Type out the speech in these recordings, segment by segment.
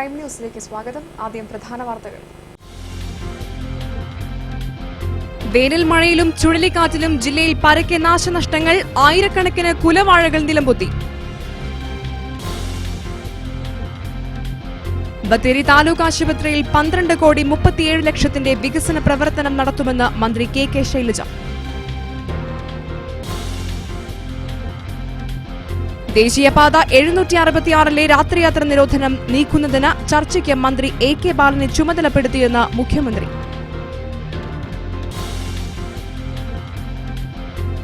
Prime ന്യൂസിലേക്ക് സ്വാഗതം. ആദ്യം പ്രധാന വാർത്തകൾ. വേനൽ മഴയിലും ചുഴലിക്കാറ്റിലും ജില്ലയിൽ പരക്കെ നാശനഷ്ടങ്ങൾ, ആയിരക്കണക്കിന് കുലവാഴകൾ നിലംപൊത്തി. ബത്തേരി താലൂക്ക് ആശുപത്രിയിൽ 12,37,00,000 വികസന പ്രവർത്തനം നടത്തുമെന്ന് മന്ത്രി കെ ശൈലജ. ദേശീയപാത 766 രാത്രിയാത്ര നിരോധനം നീക്കുന്നതിന് ചർച്ചയ്ക്ക് മന്ത്രി കെ ബാലനെ ചുമതലപ്പെടുത്തിയെന്ന് മുഖ്യമന്ത്രി.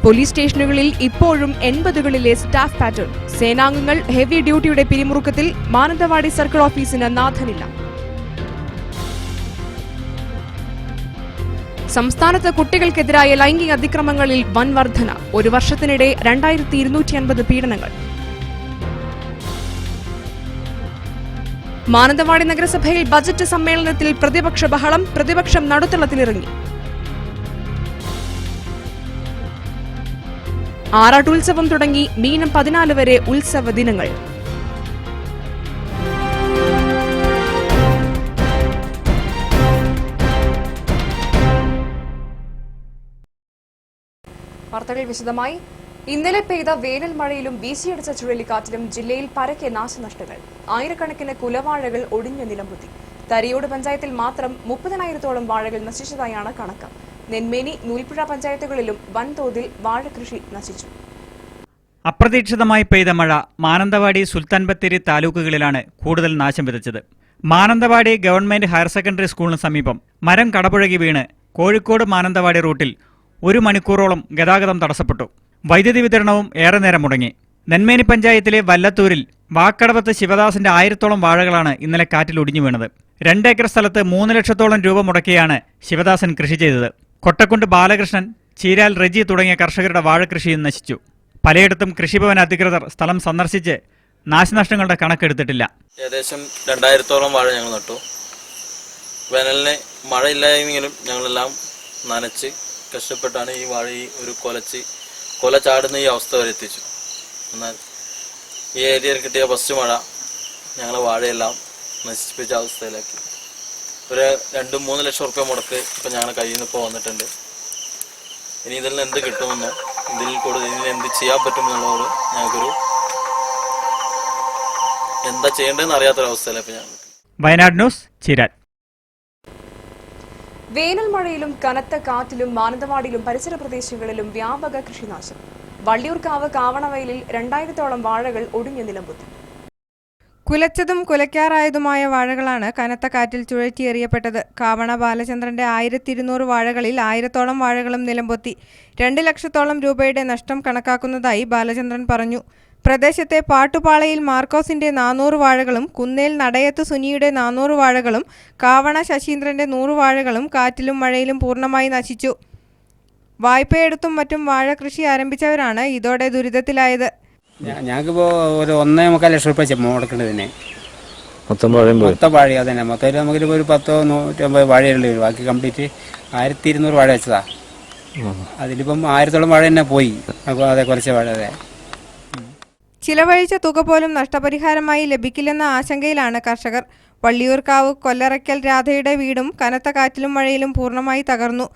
പോലീസ് സ്റ്റേഷനുകളിൽ ഇപ്പോഴും 80കളിലെ സ്റ്റാഫ് പാറ്റേൺ. സേനാംഗങ്ങൾ ഹെവി ഡ്യൂട്ടിയുടെ പിരിമുറുക്കത്തിൽ. മാനന്തവാടി സർക്കിൾ ഓഫീസിന് നാഥനില്ല. സംസ്ഥാനത്ത് കുട്ടികൾക്കെതിരായ ലൈംഗിക അതിക്രമങ്ങളിൽ വൻ വർധന. ഒരു വർഷത്തിനിടെ 2250 പീഡനങ്ങൾ. മാനന്തവാടി നഗരസഭയിൽ ബജറ്റ് സമ്മേളനത്തിൽ പ്രതിപക്ഷ ബഹളം. പ്രതിപക്ഷം നടുത്തളത്തിലിറങ്ങി. ആറാട്ടുത്സവം തുടങ്ങി. മീനം 14 വരെ ഉത്സവ ദിനങ്ങൾ. വാർത്തകൾ വിശദമായി. ഇന്നലെ പെയ്ത വേനൽ മഴയിലും വീശിയടിച്ച ചുഴലിക്കാറ്റിലും ജില്ലയിൽ പരക്കെ നാശനഷ്ടങ്ങൾ. ആയിരക്കണക്കിന് കുലവാഴകൾ ഒടിഞ്ഞു നിലംപൊത്തി. തരിയോട് പഞ്ചായത്തിൽ മാത്രം 30,000-ഓളം വാഴകൾ നശിച്ചതായാണ് കണക്ക്. നെന്മേനി, നൂൽപ്പുഴ പഞ്ചായത്തുകളിലും വൻതോതിൽ വാഴകൃഷി നശിച്ചു. അപ്രതീക്ഷിതമായി പെയ്ത മഴ മാനന്തവാടി, സുൽത്താൻ ബത്തേരി താലൂക്കുകളിലാണ് കൂടുതൽ നാശം വിതച്ചത്. മാനന്തവാടി ഗവൺമെന്റ് ഹയർ സെക്കൻഡറി സ്കൂളിന് സമീപം മരം കടപുഴകി വീണ് കോഴിക്കോട് മാനന്തവാടി റൂട്ടിൽ 1 മണിക്കൂറോളം ഗതാഗതം തടസ്സപ്പെട്ടു. വൈദ്യുതി വിതരണവും ഏറെ നേരം മുടങ്ങി. നെന്മേനി പഞ്ചായത്തിലെ വല്ലത്തൂരിൽ വാക്കടവത്ത് ശിവദാസിന്റെ 1000-ഓളം വാഴകളാണ് ഇന്നലെ കാറ്റിൽ ഒടിഞ്ഞു വീണത്. 2 ഏക്കർ സ്ഥലത്ത് 3 ലക്ഷത്തോളം രൂപ മുടക്കിയാണ് ശിവദാസൻ കൃഷി ചെയ്തത്. കൊട്ടക്കുണ്ട് ബാലകൃഷ്ണൻ, ചീരാൽ റെജി തുടങ്ങിയ കർഷകരുടെ വാഴകൃഷിയും നശിച്ചു. പലയിടത്തും കൃഷിഭവൻ അധികൃതർ സ്ഥലം സന്ദർശിച്ച് നാശനഷ്ടങ്ങളുടെ കണക്കെടുത്തിട്ടില്ല. ഏകദേശം 2000-ഓളം വാഴ ഞങ്ങൾ നട്ടു. വേനലിന് മഴയില്ലായെങ്കിലും ഞങ്ങളെല്ലാം നനച്ച് കഷ്ടപ്പെട്ടാണ് ഈ വാഴ ഒരു കൊല ചാടുന്ന ഈ അവസ്ഥ വരെ എത്തിച്ചു. എന്നാൽ ഈ ഏരിയയിൽ കിട്ടിയ ഫസ്റ്റ് മഴ ഞങ്ങളെ വാഴയെല്ലാം നശിപ്പിച്ച അവസ്ഥയിലാക്കി. ഒരു 2-3 ലക്ഷം റുപ്യ മുടക്ക് ഇപ്പം ഞങ്ങളുടെ കയ്യിൽ നിന്ന് ഇപ്പോൾ വന്നിട്ടുണ്ട്. ഇനി ഇതിൽ നിന്ന് എന്ത് കിട്ടുമെന്നോ ഇതിൽ എന്ത് ചെയ്യാൻ പറ്റുമെന്നുള്ളവർ ഞങ്ങൾക്കൊരു എന്താ ചെയ്യേണ്ടതെന്ന് അറിയാത്തൊരവസ്ഥയിലാണ് ഇപ്പം ഞങ്ങൾക്ക്. വയനാട് ന്യൂസ്, ചീരാൽ. വേനൽ മഴയിലും കനത്ത കാറ്റിലും മാനന്തവാടിയിലും പരിസര പ്രദേശങ്ങളിലും വ്യാപക കൃഷിനാശം. വള്ളിയൂർക്കാവ് കാവണവയലിൽ 2000-ഓളം വാഴകൾ ഒടിഞ്ഞു നിലംപൊത്തി. കുലച്ചതും കുലയ്ക്കാറായതുമായ വാഴകളാണ് കനത്ത കാറ്റിൽ ചുഴറ്റിയെറിയപ്പെട്ടത്. കാവണ ബാലചന്ദ്രന്റെ 1200 വാഴകളിൽ 1000-ഓളം വാഴകളും നിലംപൊത്തി. 2 ലക്ഷത്തോളം രൂപയുടെ നഷ്ടം കണക്കാക്കുന്നതായി ബാലചന്ദ്രൻ പറഞ്ഞു. പ്രദേശത്തെ പാട്ടുപാളയിൽ മാർക്കോസിന്റെ 400 വാഴകളും കുന്നേൽ നടയത്ത് സുനിയുടെ 400 വാഴകളും കാവണ ശശീന്ദ്രന്റെ 100 വാഴകളും കാറ്റിലും മഴയിലും പൂർണ്ണമായി നശിച്ചു. വായ്പയെടുത്തും മറ്റും വാഴ കൃഷി ആരംഭിച്ചവരാണ് ഇതോടെ ദുരിതത്തിലായത്. ഞങ്ങൾക്കിപ്പോൾ ഒരു 1.25 ലക്ഷം രൂപ മുടക്കേണ്ടതിനെ മൊത്തം വാഴ അതന്നെ മൊത്തം നമുക്കിപ്പോൾ ഒരു 100-150 വാഴയുള്ളൂ. ബാക്കി കംപ്ലീറ്റ് 1200 വാഴ വെച്ചതാ. അതിലിപ്പം 1000-ഓളം വാഴ തന്നെ പോയി. അപ്പോൾ അതെ കുറച്ച് വാഴ അതെ. ചിലവഴിച്ച തുക പോലും നഷ്ടപരിഹാരമായി ലഭിക്കില്ലെന്ന ആശങ്കയിലാണ് കർഷകർ. വള്ളിയൂർക്കാവ് കൊല്ലറയ്ക്കൽ രാധയുടെ വീടും കനത്ത കാറ്റിലും മഴയിലും പൂർണ്ണമായി തകർന്നു.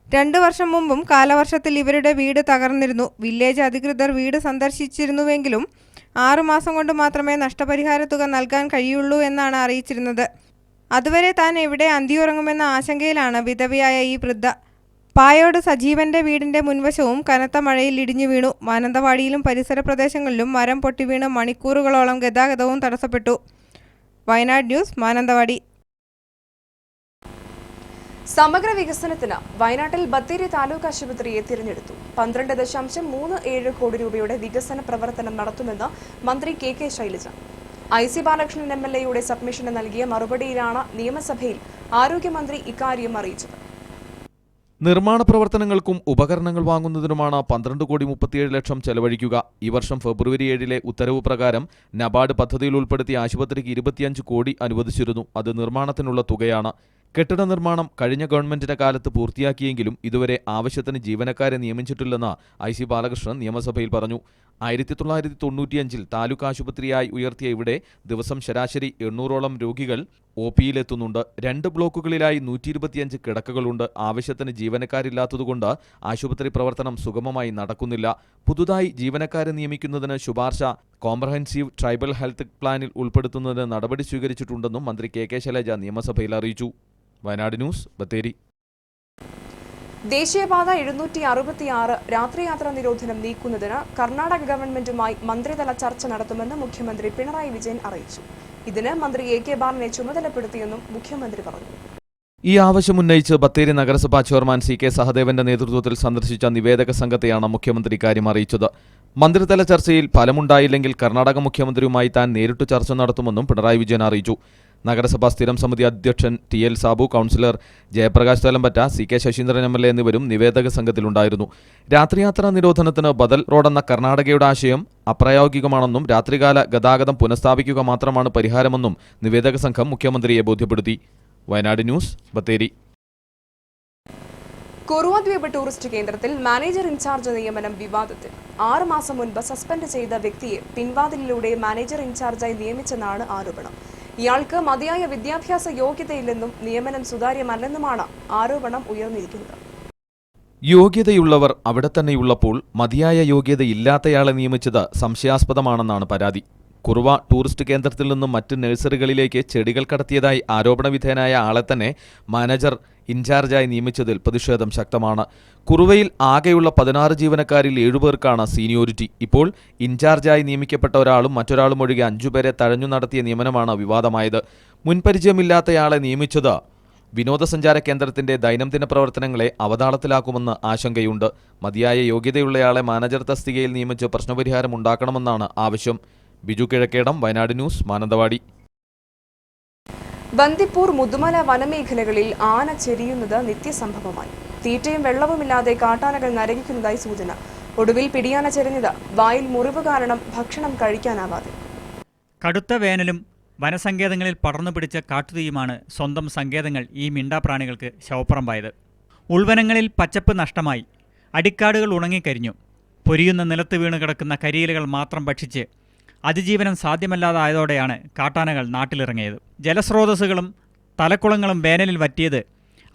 2 വർഷം മുമ്പും കാലവർഷത്തിൽ ഇവരുടെ വീട് തകർന്നിരുന്നു. വില്ലേജ് അധികൃതർ വീട് സന്ദർശിച്ചിരുന്നുവെങ്കിലും 6 മാസം കൊണ്ട് മാത്രമേ നഷ്ടപരിഹാര തുക നൽകാൻ കഴിയുള്ളൂ എന്നാണ് അറിയിച്ചിരുന്നത്. അതുവരെ താൻ എവിടെ അന്തിയുറങ്ങുമെന്ന ആശങ്കയിലാണ് വിധവയായ ഈ വൃദ്ധ. പായോട് സജീവന്റെ വീടിന്റെ മുൻവശവും കനത്ത മഴയിൽ ഇടിഞ്ഞു വീണു. മാനന്തവാടിയിലും പരിസര പ്രദേശങ്ങളിലും മരം പൊട്ടിവീണ് മണിക്കൂറുകളോളം ഗതാഗതവും തടസ്സപ്പെട്ടു. വയനാട് ന്യൂസ്, മാനന്തവാടി. സമഗ്ര വികസനത്തിന് വയനാട്ടിൽ ബത്തേരി താലൂക്ക് ആശുപത്രിയെ തിരഞ്ഞെടുത്തു. 12.37 കോടി രൂപയുടെ വികസന പ്രവർത്തനം നടത്തുമെന്ന് മന്ത്രി കെ ശൈലജ. IC ബാലകൃഷ്ണൻ MLA-യുടെ സബ്മിഷന് നൽകിയ മറുപടിയിലാണ് നിയമസഭയിൽ ആരോഗ്യമന്ത്രി ഇക്കാര്യം അറിയിച്ചത്. നിർമ്മാണ പ്രവർത്തനങ്ങൾക്കും ഉപകരണങ്ങൾ വാങ്ങുന്നതിനുമാണ് 12,37,00,000 ചെലവഴിക്കുക. ഈ വർഷം ഫെബ്രുവരി 7 ഉത്തരവ് പ്രകാരം നബാർഡ് പദ്ധതിയിൽ ഉൾപ്പെടുത്തിയ ആശുപത്രിക്ക് 25 കോടി അനുവദിച്ചിരുന്നു. അത് നിർമ്മാണത്തിനുള്ള തുകയാണ്. കെട്ടിട നിർമ്മാണം കഴിഞ്ഞ ഗവൺമെന്റിന്റെ കാലത്ത് പൂർത്തിയാക്കിയെങ്കിലും ഇതുവരെ ആവശ്യത്തിന് ജീവനക്കാരെ നിയമിച്ചിട്ടില്ലെന്ന് IC ബാലകൃഷ്ണൻ നിയമസഭയിൽ പറഞ്ഞു. 1995-ൽ താലൂക്ക് ആശുപത്രിയായി ഉയർത്തിയ ഇവിടെ ദിവസം ശരാശരി 800ഓളം രോഗികൾ OPയിലെത്തുന്നുണ്ട്. 2 ബ്ലോക്കുകളിലായി 125 കിടക്കകളുണ്ട്. ആവശ്യത്തിന് ജീവനക്കാരില്ലാത്തതുകൊണ്ട് ആശുപത്രി പ്രവർത്തനം സുഗമമായി നടക്കുന്നില്ല. പുതുതായി ജീവനക്കാരെ നിയമിക്കുന്നതിന് ശുപാർശ കോംപ്രഹെൻസീവ് ട്രൈബൽ ഹെൽത്ത് പ്ലാനിൽ ഉൾപ്പെടുത്തുന്നതിന് നടപടി സ്വീകരിച്ചിട്ടുണ്ടെന്നും മന്ത്രി KK ശൈലജ നിയമസഭയിൽ അറിയിച്ചു. വയനാട് ന്യൂസ്, ബത്തേരി. ദേശീയപാത 766 രാത്രിയാത്രാ നിരോധനം നീക്കുന്നതിന് കർണാടക ഗവൺമെന്റുമായി മന്ത്രിതല ചർച്ച നടത്തുമെന്ന് മുഖ്യമന്ത്രി പിണറായി വിജയൻ അറിയിച്ചു. ഇതിന് മന്ത്രി AK ബാലനെ ചുമതലപ്പെടുത്തിയെന്നും മുഖ്യമന്ത്രി പറഞ്ഞു. ഈ ആവശ്യമുന്നയിച്ച് ബത്തേരി നഗരസഭാ ചെയർമാൻ CK സഹദേവന്റെ നേതൃത്വത്തിൽ സന്ദർശിച്ച നിവേദക സംഘത്തെയാണ് മുഖ്യമന്ത്രി ഇക്കാര്യം അറിയിച്ചത്. മന്ത്രിതല ചർച്ചയിൽ ഫലമുണ്ടായില്ലെങ്കിൽ കർണാടക മുഖ്യമന്ത്രിയുമായി താൻ നേരിട്ട് ചർച്ച നടത്തുമെന്നും പിണറായി വിജയൻ അറിയിച്ചു. നഗരസഭാ സ്ഥിരം സമിതി അധ്യക്ഷൻ TL Sabu, councillor Jayaprakash Thalampatta, CK Sasheendran MLA എന്നിവരും നിവേദക സംഘത്തിലുണ്ടായിരുന്നു. രാത്രിയാത്രാ നിരോധനത്തിന് ബദൽ റോഡെന്ന കർണാടകയുടെ ആശയം അപ്രായോഗികമാണെന്നും രാത്രികാല ഗതാഗതം പുനഃസ്ഥാപിക്കുക മാത്രമാണ് പരിഹാരമെന്നും നിവേദക സംഘം മുഖ്യമന്ത്രിയെ ബോധ്യപ്പെടുത്തി. വയനാട് ന്യൂസ്, ബത്തേരി. കുറുവ ദ്വീപ് ടൂറിസ്റ്റ് കേന്ദ്രത്തിൽ മാനേജർ ഇൻചാർജ് നിയമനം വിവാദത്തിൽ 6 മാസം മുൻപ് സസ്പെൻഡ് ചെയ്ത വ്യക്തിയെ പിൻവാതിലിലൂടെ മാനേജർ ഇൻചാർജായി നിയമിച്ചെന്നാണ് ആരോപണം. ഇയാൾക്ക് മതിയായ വിദ്യാഭ്യാസ യോഗ്യതയില്ലെന്നും നിയമനം സുതാര്യമല്ലെന്നുമാണ് ആരോപണം ഉയർന്നിരിക്കുന്നത്. യോഗ്യതയുള്ളവർ അവിടെ തന്നെയുള്ളപ്പോൾ മതിയായ യോഗ്യതയില്ലാത്തയാളെ നിയമിച്ചത് സംശയാസ്പദമാണെന്നാണ് പരാതി. കുറുവ ടൂറിസ്റ്റ് കേന്ദ്രത്തിൽ നിന്നും മറ്റ് നഴ്സറികളിലേക്ക് ചെടികൾ കടത്തിയതായി ആരോപണവിധേയനായ ആളെ തന്നെ മാനേജർ ഇൻചാർജായി നിയമിച്ചതിൽ പ്രതിഷേധം ശക്തമാണ്. കുറുവയിൽ ആകെയുള്ള 16 ജീവനക്കാരിൽ 7 പേർക്കാണ് സീനിയോരിറ്റി. ഇപ്പോൾ ഇൻചാർജായി നിയമിക്കപ്പെട്ട ഒരാളും മറ്റൊരാളും ഒഴികെ 5 പേരെ തഴഞ്ഞു നടത്തിയ നിയമനമാണ് വിവാദമായത്. മുൻപരിചയമില്ലാത്തയാളെ നിയമിച്ചത് വിനോദസഞ്ചാര കേന്ദ്രത്തിന്റെ ദൈനംദിന പ്രവർത്തനങ്ങളെ അവതാളത്തിലാക്കുമെന്ന് ആശങ്കയുണ്ട്. മതിയായ യോഗ്യതയുള്ളയാളെ മാനേജർ തസ്തികയിൽ നിയമിച്ച് പ്രശ്നപരിഹാരം ഉണ്ടാക്കണമെന്നാണ് ആവശ്യം. ബിജു കിഴക്കേടം, വയനാട് ന്യൂസ്, മാനന്തവാടി. ബന്ദിപ്പൂർ മുതുമല വനമേഖലകളിൽ ആന ചെരിയുന്നത് നിത്യസംഭവമായി. തീറ്റയും വെള്ളവുമില്ലാതെ കാട്ടാനകൾ നരകിക്കുന്നതായി സൂചന. ഒടുവിൽ പിടിയാന ചെരിഞ്ഞത് വായിൽ മുറിവ് കാരണം ഭക്ഷണം കഴിക്കാനാവാതെ. കടുത്ത വേനലും വനസങ്കേതങ്ങളിൽ പടർന്നു പിടിച്ച കാട്ടുതീയുമാണ് സ്വന്തം സങ്കേതങ്ങൾ ഈ മിണ്ടാപ്രാണികൾക്ക് ശവപ്പറമ്പായത്. ഉൾവനങ്ങളിൽ പച്ചപ്പ് നഷ്ടമായി, അടിക്കാടുകൾ ഉണങ്ങിക്കരിഞ്ഞു. പൊരിയുന്ന നിലത്ത് വീണ് കിടക്കുന്ന കരിയിലകൾ മാത്രം ഭക്ഷിച്ച് അതിജീവനം സാധ്യമല്ലാതായതോടെയാണ് കാട്ടാനകൾ നാട്ടിലിറങ്ങിയത്. ജലസ്രോതസ്സുകളും തലക്കുളങ്ങളും വേനലിൽ വറ്റിയത്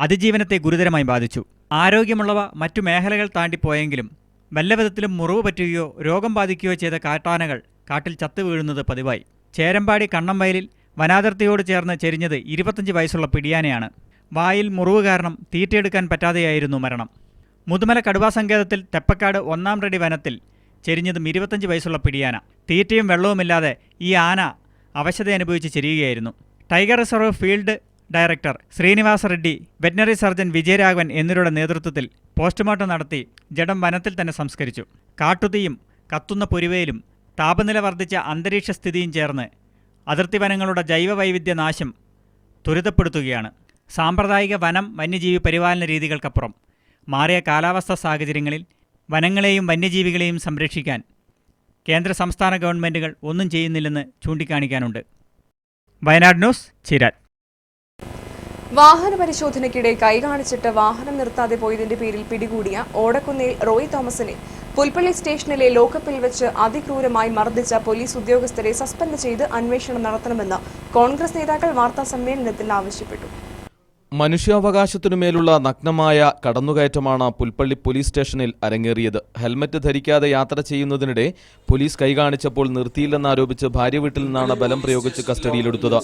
അതിജീവനത്തെ ഗുരുതരമായി ബാധിച്ചു. ആരോഗ്യമുള്ളവ മറ്റു മേഖലകൾ താണ്ടിപ്പോയെങ്കിലും വല്ലവിധത്തിലും മുറിവ് പറ്റുകയോ രോഗം ബാധിക്കുകയോ ചെയ്ത കാട്ടാനകൾ കാട്ടിൽ ചത്തുവീഴുന്നത് പതിവായി. ചേരമ്പാടി കണ്ണംവയലിൽ വനാതിർത്തിയോട് ചേർന്ന് ചെരിഞ്ഞത് 25 വയസ്സുള്ള പിടിയാനയാണ്. വായിൽ മുറിവ് കാരണം തീറ്റയെടുക്കാൻ പറ്റാതെയായിരുന്നു മരണം. മുതുമല കടുവാ സങ്കേതത്തിൽ തെപ്പക്കാട് 1-ാം റെഡി വനത്തിൽ ചെരിഞ്ഞതും 25 വയസ്സുള്ള പിടിയാന. തീറ്റയും വെള്ളവുമില്ലാതെ ഈ ആന അവശത അനുഭവിച്ച് ചെരിയുകയായിരുന്നു. Tiger reserve field director Srinivasa Reddy, veterinary surgeon Vijayaraghavan എന്നിവരുടെ നേതൃത്വത്തിൽ പോസ്റ്റ്മോർട്ടം നടത്തി ജഡം വനത്തിൽ തന്നെ സംസ്കരിച്ചു. കാട്ടുതീയും കത്തുന്ന പൊരിവയിലും താപനില വർദ്ധിച്ച അന്തരീക്ഷ സ്ഥിതിയും ചേർന്ന് അതിർത്തി വനങ്ങളുടെ ജൈവ വൈവിധ്യ നാശം ത്വരിതപ്പെടുത്തുകയാണ്. സാമ്പ്രദായിക വനം വന്യജീവി പരിപാലന രീതികൾക്കപ്പുറം മാറിയ കാലാവസ്ഥാ സാഹചര്യങ്ങളിൽ വനങ്ങളെയും വന്യജീവികളെയും സംരക്ഷിക്കാൻ കേന്ദ്ര സംസ്ഥാന ഗവൺമെൻറ്റുകൾ ഒന്നും ചെയ്യുന്നില്ലെന്ന് ചൂണ്ടിക്കാണിക്കാനുണ്ട്. വയനാട് ന്യൂസ്, ചീരാൻ. വാഹന പരിശോധനയ്ക്കിടെ കൈകാണിച്ചിട്ട് വാഹനം നിർത്താതെ പോയതിന്റെ പേരിൽ പിടികൂടിയ ഓടക്കുന്നേൽ റോയ് തോമസിനെ പുൽപ്പള്ളി സ്റ്റേഷനിലെ ലോക്കപ്പിൽ വെച്ച് അതിക്രൂരമായി മർദ്ദിച്ച പോലീസ് ഉദ്യോഗസ്ഥരെ സസ്പെൻഡ് ചെയ്ത് അന്വേഷണം നടത്തണമെന്ന് കോൺഗ്രസ് നേതാക്കൾ വാർത്താസമ്മേളനത്തിൽ ആവശ്യപ്പെട്ടു. മനുഷ്യാവകാശത്തിനുമേലുള്ള നഗ്നമായ കടന്നുകയറ്റമാണ് പുൽപ്പള്ളി പോലീസ് സ്റ്റേഷനിൽ അരങ്ങേറിയത്. ഹെൽമറ്റ് ധരിക്കാതെ യാത്ര ചെയ്യുന്നതിനിടെ പോലീസ് കൈകാണിച്ചപ്പോൾ നിർത്തിയില്ലെന്നാരോപിച്ച് ഭാര്യ വീട്ടിൽ നിന്നാണ് ബലം പ്രയോഗിച്ച് കസ്റ്റഡിയിലെടുത്തത്.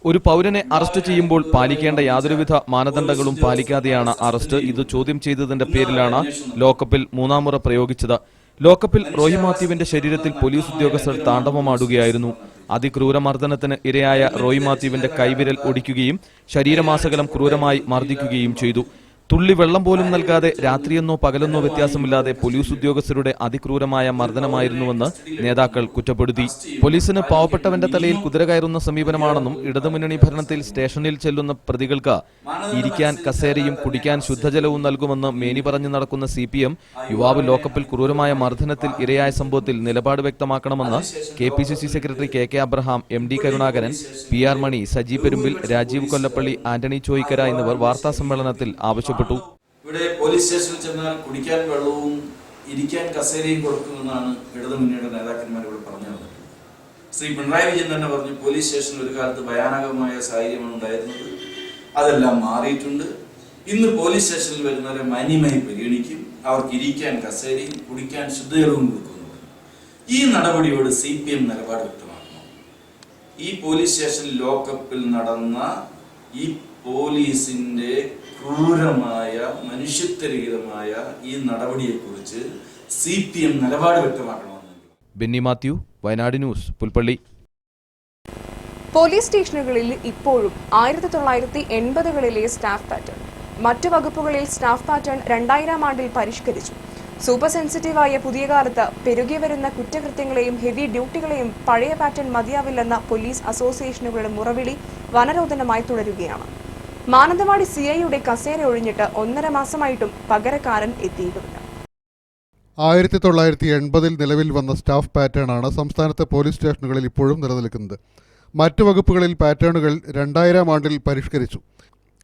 ഒരു പൗരനെ അറസ്റ്റ് ചെയ്യുമ്പോൾ പാലിക്കേണ്ട യാതൊരുവിധ മാനദണ്ഡങ്ങളും പാലിക്കാതെയാണ് അറസ്റ്റ്. ഇത് ചോദ്യം ചെയ്തതിന്റെ പേരിലാണ് ലോക്കപ്പിൽ 3-ാം മുറ പ്രയോഗിച്ചത്. ലോക്കപ്പിൽ റോയ് മാത്യുവിന്റെ ശരീരത്തിൽ പോലീസ് ഉദ്യോഗസ്ഥർ താണ്ഡവമാടുകയായിരുന്നു. അതിക്രൂരമർദ്ദനത്തിന് ഇരയായ റോയ് മാത്യുവിന്റെ കൈവിരൽ ഒടിക്കുകയും ശരീരമാസകലം ക്രൂരമായി മർദ്ദിക്കുകയും ചെയ്തു. തുള്ളി വെള്ളം പോലും നൽകാതെ രാത്രിയെന്നോ പകലെന്നോ വ്യത്യാസമില്ലാതെ പോലീസ് ഉദ്യോഗസ്ഥരുടെ അതിക്രൂരമായ മർദ്ദനമായിരുന്നുവെന്ന് നേതാക്കൾ കുറ്റപ്പെടുത്തി. പോലീസിന് പാവപ്പെട്ടവന്റെ തലയിൽ കുതിര കയറുന്ന സമീപനമാണെന്നും ഇടതുമുന്നണി ഭരണത്തിൽ സ്റ്റേഷനിൽ ചെല്ലുന്ന പ്രതികൾക്ക് ഇരിക്കാൻ കസേരയും കുടിക്കാൻ ശുദ്ധജലവും നൽകുമെന്ന് മേനി പറഞ്ഞു നടക്കുന്ന CPM യുവാവ് ലോക്കപ്പിൽ ക്രൂരമായ മർദ്ദനത്തിൽ ഇരയായ സംഭവത്തിൽ നിലപാട് വ്യക്തമാക്കണമെന്ന് KPCC secretary KK Abraham, MD Karunakaran, PR മണി, സജി പെരുമ്പിൽ, രാജീവ് കൊല്ലപ്പള്ളി, ആന്റണി ചോയ്ക്കര എന്നിവർ വാർത്താസമ്മേളനത്തിൽ ആവശ്യപ്പെട്ടു. ഇവിടെ പോലീസ് സ്റ്റേഷനിൽ ചെന്നാൽ കുടിക്കാൻ വെള്ളവും ഇരിക്കാൻ കസേരയും കൊടുക്കുമെന്നാണ് ഇടതുമുന്നണിയുടെ നേതാക്കന്മാർ ഇവിടെ പറഞ്ഞു തന്നത്. ശ്രീ പിണറായി വിജയൻ തന്നെ പറഞ്ഞു, പോലീസ് സ്റ്റേഷനിൽ ഒരു കാലത്ത് ഭയാനകമായ സാഹചര്യമാണ് ഉണ്ടായിരുന്നത്, അതെല്ലാം മാറിയിട്ടുണ്ട്. ഇന്ന് പോലീസ് സ്റ്റേഷനിൽ വരുന്നവരെ മാന്യമായി പരിഗണിക്കും, അവർക്ക് ഇരിക്കാൻ കസേരയും കുടിക്കാൻ ശുദ്ധജലവും കൊടുക്കുന്നു. ഈ നടപടിയോട് CPM നിലപാട് വ്യക്തമാക്കണം. ഈ പോലീസ് സ്റ്റേഷനിൽ ലോക്കപ്പിൽ നടന്ന ഈ പോലീസിന്റെ ക്രൂരമായ മനുഷ്യത്വരഹിതമായ ഈ നടപടിയെക്കുറിച്ച് CPM നിലപാട് വ്യക്തമാക്കണമെന്ന്. ബെന്നി മാത്യു, വയനാട് ന്യൂസ്, പുൽപ്പള്ളി. പോലീസ് സ്റ്റേഷനുകളിൽ ഇപ്പോഴും 1980കളിലെ സ്റ്റാഫ് പാറ്റേൺ, മറ്റു വകുപ്പുകളിൽ സ്റ്റാഫ് പാറ്റേൺ 2000 ആണ്ടിൽ പരിഷ്കരിച്ചു. സൂപ്പർ സെൻസിറ്റീവായ പുതിയ കാലത്ത് പെരുകി വരുന്ന കുറ്റകൃത്യങ്ങളെയും ഹെവി ഡ്യൂട്ടികളെയും പഴയ പാറ്റേൺ മതിയാവില്ലെന്ന പോലീസ് അസോസിയേഷനുകളുടെ മുറവിളി വനരോധനമായി തുടരുകയാണ്. മാനന്തവാടി CIയുടെ കസേര ഒഴിഞ്ഞിട്ട് 1.5 മാസമായിട്ടും പകരക്കാരൻ എത്തിയിട്ടുമില്ല. 1980-ൽ നിലവിൽ വന്ന സ്റ്റാഫ് പാറ്റേണാണ് സംസ്ഥാനത്തെ പോലീസ് സ്റ്റേഷനുകളിൽ ഇപ്പോഴും നിലനിൽക്കുന്നത്. മറ്റു വകുപ്പുകളിൽ പാറ്റേണുകൾ 2000 ആണ്ടിൽ പരിഷ്കരിച്ചു.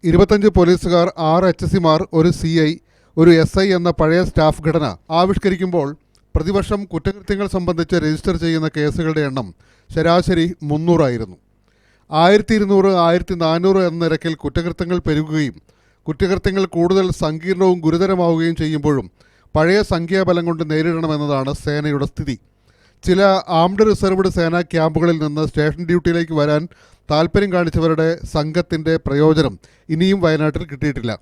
25 പോലീസുകാർ, 6 HSCമാർ, ഒരു CI, ഒരു SI എന്ന പഴയ സ്റ്റാഫ് ഘടന ആവിഷ്കരിക്കുമ്പോൾ പ്രതിവർഷം കുറ്റകൃത്യങ്ങൾ സംബന്ധിച്ച് രജിസ്റ്റർ ചെയ്യുന്ന കേസുകളുടെ എണ്ണം ശരാശരി 300 ആയിരുന്നു. 1200, 1400 എന്ന നിരക്കിൽ കുറ്റകൃത്യങ്ങൾ പെരുകുകയും കുറ്റകൃത്യങ്ങൾ കൂടുതൽ സങ്കീർണവും ഗുരുതരമാവുകയും ചെയ്യുമ്പോഴും പഴയ സംഖ്യാബലം കൊണ്ട് നേരിടണമെന്നതാണ് സേനയുടെ സ്ഥിതി. ചില ആംഡ് റിസർവ്ഡ് സേനാ ക്യാമ്പുകളിൽ നിന്ന് സ്റ്റേഷൻ ഡ്യൂട്ടിയിലേക്ക് വരാൻ താൽപ്പര്യം കാണിച്ചവരുടെ സംഘത്തിൻ്റെ പ്രയോജനം ഇനിയും വയനാട്ടിൽ കിട്ടിയിട്ടില്ല.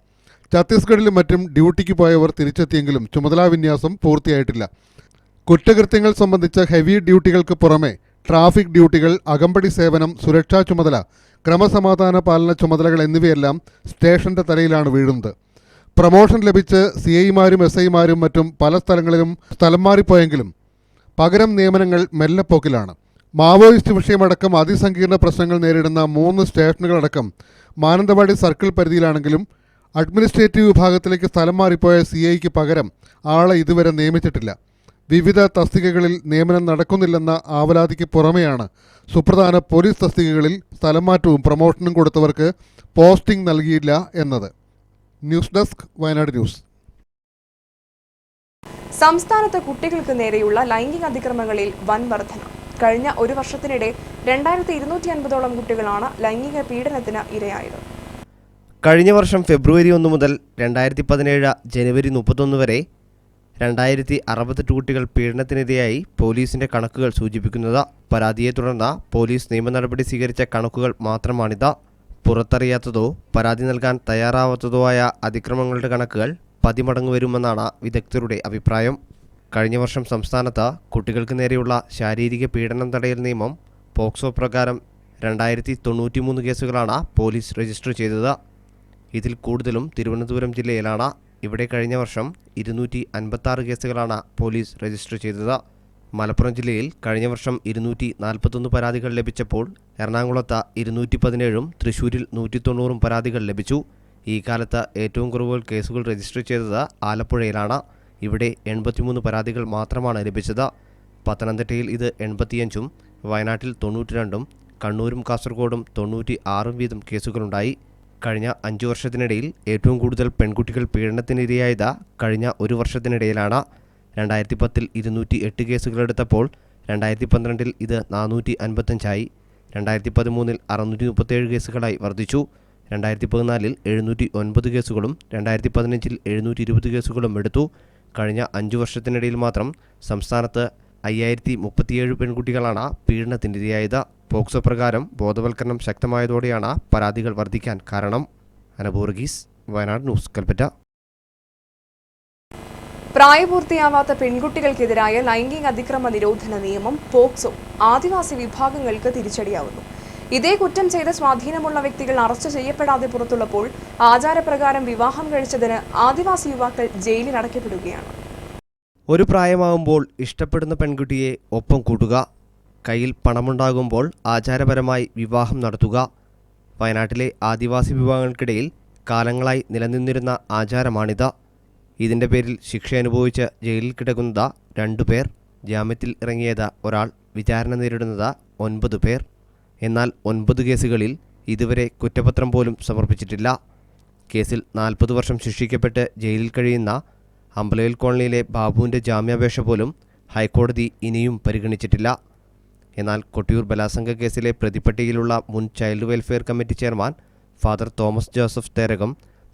ഛത്തീസ്ഗഡിലും മറ്റും ഡ്യൂട്ടിക്ക് പോയവർ തിരിച്ചെത്തിയെങ്കിലും ചുമതലാ വിന്യാസം പൂർത്തിയായിട്ടില്ല. കുറ്റകൃത്യങ്ങൾ സംബന്ധിച്ച ഹെവി ഡ്യൂട്ടികൾക്ക് പുറമെ ട്രാഫിക് ഡ്യൂട്ടികൾ, അകമ്പടി സേവനം, സുരക്ഷാ ചുമതല, ക്രമസമാധാന പാലന ചുമതലകൾ എന്നിവയെല്ലാം സ്റ്റേഷന്റെ തലയിലാണ് വീഴുന്നത്. പ്രമോഷൻ ലഭിച്ച് CIമാരും SIമാരും മറ്റും പല സ്ഥലങ്ങളിലും സ്ഥലം മാറിപ്പോയെങ്കിലും പകരം നിയമനങ്ങൾ മെല്ലെപ്പോക്കിലാണ്. മാവോയിസ്റ്റ് വിഷയമടക്കം അതിസങ്കീർണ പ്രശ്നങ്ങൾ നേരിടുന്ന 3 സ്റ്റേഷനുകളടക്കം മാനന്തവാടി സർക്കിൾ പരിധിയിലാണെങ്കിലും അഡ്മിനിസ്ട്രേറ്റീവ് വിഭാഗത്തിലേക്ക് സ്ഥലം മാറിപ്പോയ CIക്ക് പകരം ആളെ ഇതുവരെ നിയമിച്ചിട്ടില്ല. വിവിധ തസ്തികകളിൽ നിയമനം നടക്കുന്നില്ലെന്ന ആവലാതിക്ക് പുറമെയാണ് സുപ്രധാന പോലീസ് തസ്തികകളിൽ സ്ഥലം മാറ്റവും പ്രമോഷനും കൊടുത്തവർക്ക് പോസ്റ്റിംഗ് നൽകിയില്ല എന്നത്. News desk, Wayanad news. സംസ്ഥാനത്ത് കുട്ടികൾക്ക് നേരെയുള്ള ലൈംഗിക അതിക്രമങ്ങളിൽ വൻ വർധന. കഴിഞ്ഞ ഒരു വർഷത്തിനിടെ 2250ഓളം കുട്ടികളാണ് ലൈംഗിക പീഡനത്തിന് ഇരയായത്. കഴിഞ്ഞ വർഷം ഫെബ്രുവരി 1 മുതൽ 2017 ജനുവരി 31 വരെ 2068 കുട്ടികൾ പീഡനത്തിനിരയായി പോലീസിന്റെ കണക്കുകൾ സൂചിപ്പിക്കുന്നത്. പരാതിയെ തുടർന്ന് പോലീസ് നിയമ നടപടി സ്വീകരിച്ച കണക്കുകൾ മാത്രമാണിത്. പുറത്തറിയാത്തതോ പരാതി നൽകാൻ തയ്യാറാവാത്തതോ ആയ അതിക്രമങ്ങളുടെ കണക്കുകൾ 10 മടങ്ങ് വരുമെന്നാണ് വിദഗ്ധരുടെ അഭിപ്രായം. കഴിഞ്ഞ വർഷം സംസ്ഥാനത്ത് കുട്ടികൾക്ക് നേരെയുള്ള ശാരീരിക പീഡനം തടയൽ നിയമം പോക്സോ പ്രകാരം 2093 കേസുകളാണ് പോലീസ് രജിസ്റ്റർ ചെയ്തത്. ഇതിൽ കൂടുതലും തിരുവനന്തപുരം ജില്ലയിലാണ്. ഇവിടെ കഴിഞ്ഞ വർഷം 256 കേസുകളാണ് പോലീസ് രജിസ്റ്റർ ചെയ്തത്. മലപ്പുറം ജില്ലയിൽ കഴിഞ്ഞ വർഷം 241 പരാതികൾ ലഭിച്ചപ്പോൾ എറണാകുളത്ത് 217ഉം തൃശ്ശൂരിൽ 190 പരാതികൾ ലഭിച്ചു. ഈ കാലത്ത് ഏറ്റവും കുറവ് കേസുകൾ രജിസ്റ്റർ ചെയ്തത് ആലപ്പുഴയിലാണ്. ഇവിടെ 83 പരാതികൾ മാത്രമാണ് ലഭിച്ചത്. പത്തനംതിട്ടയിൽ ഇത് 85ഉം വയനാട്ടിൽ 92ഉം കണ്ണൂരും കാസർഗോഡും 96 വീതം കേസുകളുണ്ടായി. കഴിഞ്ഞ 5 വർഷത്തിനിടയിൽ ഏറ്റവും കൂടുതൽ പെൺകുട്ടികൾ പീഡനത്തിനിരയായത് കഴിഞ്ഞ ഒരു വർഷത്തിനിടയിലാണ്. 2010-ൽ 208 കേസുകളെടുത്തപ്പോൾ 2012-ൽ ഇത് 455ആയി. 2013-ൽ 637 കേസുകളായി വർദ്ധിച്ചു. 2014-ൽ 709 കേസുകളും 2015-ൽ 720 കേസുകളും എടുത്തു. കഴിഞ്ഞ 5 വർഷത്തിനിടയിൽ മാത്രം സംസ്ഥാനത്ത് 5037 പെൺകുട്ടികളാണ് പീഡനത്തിനിരയായത്. പോക്സോ പ്രകാരം ബോധവൽക്കരണം ശക്തമായതോടെയാണ് പരാതികൾ വർദ്ധിക്കാൻ കാരണം. അനബൂർഗീസ്, വയനാട് ന്യൂസ്, കൽപ്പറ്റ. പ്രായപൂർത്തിയാവാത്ത പെൺകുട്ടികൾക്കെതിരായ ലൈംഗിക അതിക്രമ നിരോധന നിയമം പോക്സോ ആദിവാസി വിഭാഗങ്ങൾക്ക് തിരിച്ചടിയാവുന്നു. ഇതേ കുറ്റം ചെയ്ത് സ്വാധീനമുള്ള വ്യക്തികൾ അറസ്റ്റ് ചെയ്യപ്പെടാതെ പുറത്തുള്ളപ്പോൾ ആചാരപ്രകാരം വിവാഹം കഴിച്ചതിന് ആദിവാസി യുവാക്കൾ ജയിലിൽ അടയ്ക്കപ്പെടുകയാണ്. ഒരു പ്രായമാകുമ്പോൾ ഇഷ്ടപ്പെടുന്ന പെൺകുട്ടിയെ ഒപ്പം കൂട്ടുക, കയ്യിൽ പണമുണ്ടാകുമ്പോൾ ആചാരപരമായി വിവാഹം നടത്തുക. വയനാട്ടിലെ ആദിവാസി വിഭാഗങ്ങൾക്കിടയിൽ കാലങ്ങളായി നിലനിന്നിരുന്ന ആചാരമാണിത്. ഇതിൻ്റെ പേരിൽ ശിക്ഷ അനുഭവിച്ച് ജയിലിൽ കിടക്കുന്നത് 2 പേർ, ജാമ്യത്തിൽ ഇറങ്ങിയത് ഒരാൾ, വിചാരണ നേരിടുന്നത് 9 പേർ. എന്നാൽ 9 കേസുകളിൽ ഇതുവരെ കുറ്റപത്രം പോലും സമർപ്പിച്ചിട്ടില്ല. കേസിൽ 40 വർഷം ശിക്ഷിക്കപ്പെട്ട് ജയിലിൽ കഴിയുന്ന അമ്പലവയൽ കോളനിയിലെ ബാബുവിൻ്റെ ജാമ്യാപേക്ഷ പോലും ഹൈക്കോടതി ഇനിയും പരിഗണിച്ചിട്ടില്ല. എന്നാൽ കൊട്ടിയൂർ ബലാത്സംഗ കേസിലെ പ്രതിപട്ടികയിലുള്ള മുൻ child welfare committee chairman father Thomas Joseph Therakam,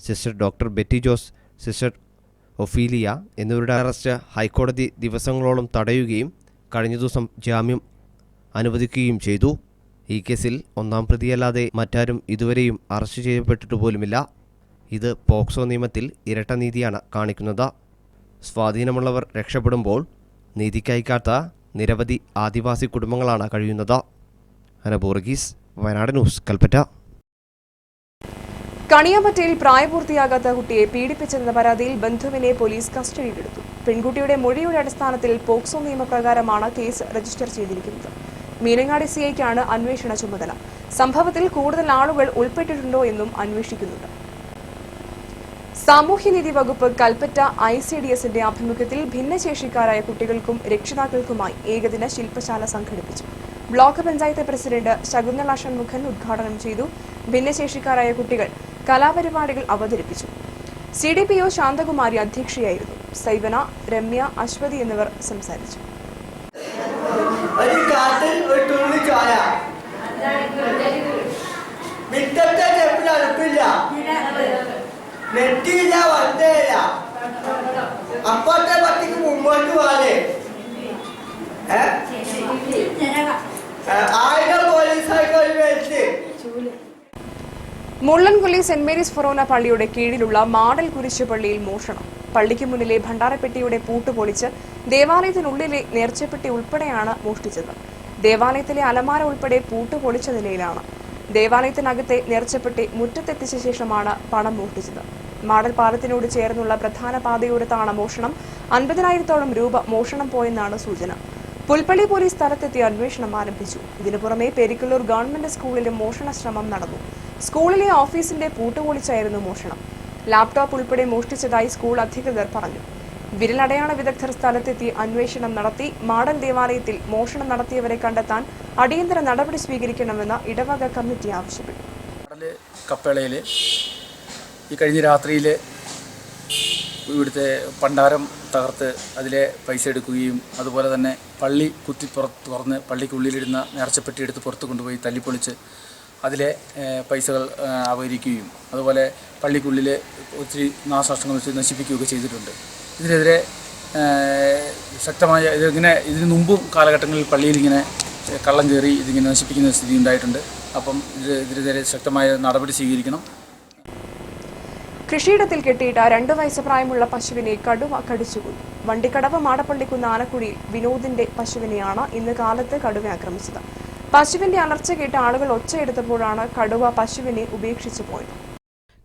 sister doctor Betty Jose, sister Ophelia എന്നിവരുടെ അറസ്റ്റ് ഹൈക്കോടതി ദിവസങ്ങളോളം തടയുകയും കഴിഞ്ഞ ദിവസം ജാമ്യം അനുവദിക്കുകയും ചെയ്തു. ഈ കേസിൽ 1-ാം പ്രതിയല്ലാതെ മറ്റാരും ഇതുവരെയും അറസ്റ്റ് ചെയ്യപ്പെട്ടിട്ട് പോലുമില്ല. ഇത് പോക്സോ നിയമത്തിൽ ഇരട്ട നീതിയാണ് കാണിക്കുന്നത്. സ്വാധീനമുള്ളവർ രക്ഷപ്പെടുമ്പോൾ നീതിക്കായി കാത്ത നിരവധി ആദിവാസി കുടുംബങ്ങളാണ് കഴിയുന്നത്. അനബോർഗീസ്, വയനാട് ന്യൂസ്, കൽപ്പറ്റ. കണിയാമ്പറ്റയിൽ പ്രായപൂർത്തിയാകാത്ത കുട്ടിയെ പീഡിപ്പിച്ചെന്ന പരാതിയിൽ ബന്ധുവിനെ പോലീസ് കസ്റ്റഡിയിലെടുത്തു. പെൺകുട്ടിയുടെ മൊഴിയുടെ അടിസ്ഥാനത്തിൽ പോക്സോ നിയമപ്രകാരമാണ് കേസ് രജിസ്റ്റർ ചെയ്തിരിക്കുന്നത്. മീനങ്ങാടി സിഐക്കാണ് അന്വേഷണ ചുമതല. സംഭവത്തിൽ കൂടുതൽ ആളുകൾ ഉൾപ്പെട്ടിട്ടുണ്ടോ എന്നും അന്വേഷിക്കുന്നുണ്ട്. സാമൂഹ്യനീതി വകുപ്പ് കൽപ്പറ്റ ICDSന്റെ ആഭിമുഖ്യത്തിൽ ഭിന്നശേഷിക്കാരായ കുട്ടികൾക്കും രക്ഷിതാക്കൾക്കുമായി ഏകദിന ശില്പശാല സംഘടിപ്പിച്ചു. ബ്ലോക്ക് പഞ്ചായത്ത് പ്രസിഡന്റ് ശകുന്തള ഷൺമുഖൻ ഉദ്ഘാടനം ചെയ്തു. ഭിന്നശേഷിക്കാരായ കുട്ടികൾ കലാപരിപാടികൾ അവതരിപ്പിച്ചു. CDPO ശാന്തകുമാരി അധ്യക്ഷയായിരുന്നു. സൈവന, രമ്യ, അശ്വതി എന്നിവർ സംസാരിച്ചു. അപ്പോഴത്തെ പട്ടിക്ക് മുമ്പോട്ട് പോകാതെ 1000 പോലീസുകാർക്ക് ഒരു വെച്ച് മുള്ളൻകൊല്ലി സെന്റ് മേരീസ് ഫൊറോന പള്ളിയുടെ കീഴിലുള്ള മാടൽ കുരിശ് പള്ളിയിൽ മോഷണം. പള്ളിക്ക് മുന്നിലെ ഭണ്ഡാരപ്പെട്ടിയുടെ പൂട്ട് പൊളിച്ച് ദേവാലയത്തിനുള്ളിലെ നേർച്ചപ്പെട്ടി ഉൾപ്പെടെയാണ് മോഷ്ടിച്ചത്. ദേവാലയത്തിലെ അലമാര ഉൾപ്പെടെ പൂട്ട് പൊളിച്ച നിലയിലാണ്. ദേവാലയത്തിനകത്തെ നേർച്ചപ്പെട്ടി മുറ്റത്തെത്തിച്ച ശേഷമാണ് പണം മോഷ്ടിച്ചത്. മാടൽ പാലത്തിനോട് ചേർന്നുള്ള പ്രധാന പാതയോരത്താണ് മോഷണം. 50,000-ഓളം രൂപ മോഷണം പോയെന്നാണ് സൂചന. പുൽപ്പള്ളി പോലീസ് സ്ഥലത്തെത്തി അന്വേഷണം ആരംഭിച്ചു. ഇതിനു പുറമെ പെരിക്കല്ലൂർ ഗവൺമെന്റ് സ്കൂളിലും മോഷണ ശ്രമം നടന്നു. സ്കൂളിലെ ഓഫീസിന്റെ പൂട്ട് പൊളിച്ചായിരുന്നു മോഷണം. ലാപ്ടോപ്പ് ഉൾപ്പെടെ മോഷ്ടിച്ചതായി സ്കൂൾ അധികൃതർ പറഞ്ഞു. വിരലടയാള വിദഗ്ധർ സ്ഥലത്തെത്തി അന്വേഷണം നടത്തി. മാടൽ ദേവാലയത്തിൽ മോഷണം നടത്തിയവരെ കണ്ടെത്താൻ അടിയന്തര നടപടി സ്വീകരിക്കണമെന്ന് ഇടവക കമ്മിറ്റി ആവശ്യപ്പെട്ടു. കപ്പേളയിൽ ഈ കഴിഞ്ഞ രാത്രിയിൽ ഇവിടുത്തെ പണ്ടാരം തകർത്ത് അതിലെ പൈസ എടുക്കുകയും അതുപോലെ തന്നെ പള്ളി തുറന്ന് പള്ളിക്കുള്ളിലിരുന്ന നേർച്ചപ്പെട്ടി എടുത്ത് പുറത്ത് കൊണ്ടുപോയി തല്ലിപ്പൊളിച്ച് അതിലെ പൈസകൾ അപഹരിക്കുകയും അതുപോലെ പള്ളിക്കുള്ളിൽ ഒത്തിരി നാശനഷ്ടങ്ങൾ വെച്ച് നശിപ്പിക്കുകയൊക്കെ ചെയ്തിട്ടുണ്ട്. ഇതിനെതിരെ ശക്തമായ ഇതിന് മുമ്പും കാലഘട്ടങ്ങളിൽ പള്ളിയിൽ ഇങ്ങനെ കള്ളം കയറി ഇതിങ്ങനെ നശിപ്പിക്കുന്ന സ്ഥിതി ഉണ്ടായിട്ടുണ്ട്. അപ്പം ഇതിനെതിരെ ശക്തമായ നടപടി സ്വീകരിക്കണം. കൃഷിയിടത്തിൽ കെട്ടിയിട്ട 2 വയസ്സ് പ്രായമുള്ള പശുവിനെ കടുവ കടിച്ചുകൊന്നു. വണ്ടിക്കടവ് മാടപ്പള്ളിക്കുന്ന് ആനക്കുഴിയിൽ വിനോദിന്റെ പശുവിനെയാണ് ഇന്ന് കാലത്ത് കടുവ ആക്രമിച്ചത്. പശുവിന്റെ അലർച്ച കേട്ട ആളുകൾ ഒച്ചയെടുത്തപ്പോഴാണ് കടുവ പശുവിനെ ഉപേക്ഷിച്ചു പോയത്.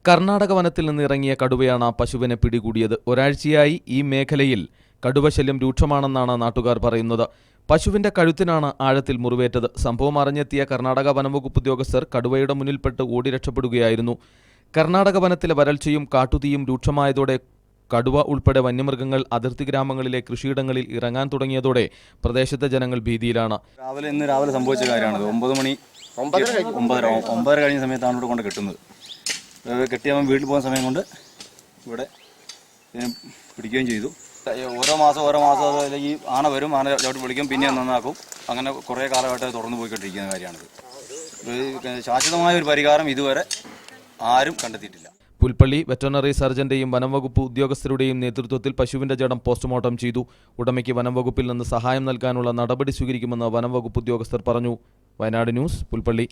കർണാടക വനത്തിൽ നിന്ന് ഇറങ്ങിയ കടുവയാണ് പശുവിനെ പിടികൂടിയത്. ഒരാഴ്ചയായി ഈ മേഖലയിൽ കടുവശല്യം രൂക്ഷമാണെന്നാണ് നാട്ടുകാർ പറയുന്നത്. പശുവിന്റെ കഴുത്തിനാണ് ആഴത്തിൽ മുറിവേറ്റത്. സംഭവം അറിഞ്ഞെത്തിയ കർണാടക വനംവകുപ്പ് ഉദ്യോഗസ്ഥർ കടുവയുടെ മുന്നിൽപ്പെട്ട് ഓടി രക്ഷപ്പെടുകയായിരുന്നു. കർണാടക വനത്തിലെ വരൾച്ചയും കാട്ടുതീയും രൂക്ഷമായതോടെ കടുവ ഉൾപ്പെടെ വന്യമൃഗങ്ങൾ അതിർത്തി ഗ്രാമങ്ങളിലെ കൃഷിയിടങ്ങളിൽ ഇറങ്ങാൻ തുടങ്ങിയതോടെ പ്രദേശത്തെ ജനങ്ങൾ ഭീതിയിലാണ്. ഇന്ന് രാവിലെ സംഭവിച്ച കാര്യമാണത്. 9:09 കഴിഞ്ഞ സമയത്താണ് ഇവിടെ കൊണ്ട് കെട്ടുന്നത്. കെട്ടിയവൻ വീട്ടിൽ പോകുന്ന സമയം കൊണ്ട് ഇവിടെ പിടിക്കുകയും ചെയ്തു. ഓരോ മാസം ഈ ആന വരും, ആന ചവിട്ടി പിടിക്കും, പിന്നെ നന്നാക്കും. അങ്ങനെ കുറേ കാലമായിട്ട് തുടർന്ന് പോയിക്കൊണ്ടിരിക്കുന്ന കാര്യമാണിത്. ശാശ്വതമായ ഒരു പരിഹാരം ഇതുവരെ ആരും കണ്ടെത്തിയിട്ടില്ല. പുൽപ്പള്ളി വെറ്ററിനറി സർജന്റെയും വനംവകുപ്പ് ഉദ്യോഗസ്ഥരുടെയും നേതൃത്വത്തിൽ പശുവിന്റെ ജഡം പോസ്റ്റ്മോർട്ടം ചെയ്തു. ഉടമയ്ക്ക് വനംവകുപ്പിൽ നിന്ന് സഹായം നൽകാനുള്ള നടപടി സ്വീകരിക്കുമെന്ന് വനംവകുപ്പ് ഉദ്യോഗസ്ഥർ പറഞ്ഞു. വയനാട് ന്യൂസ്, പുൽപ്പള്ളി.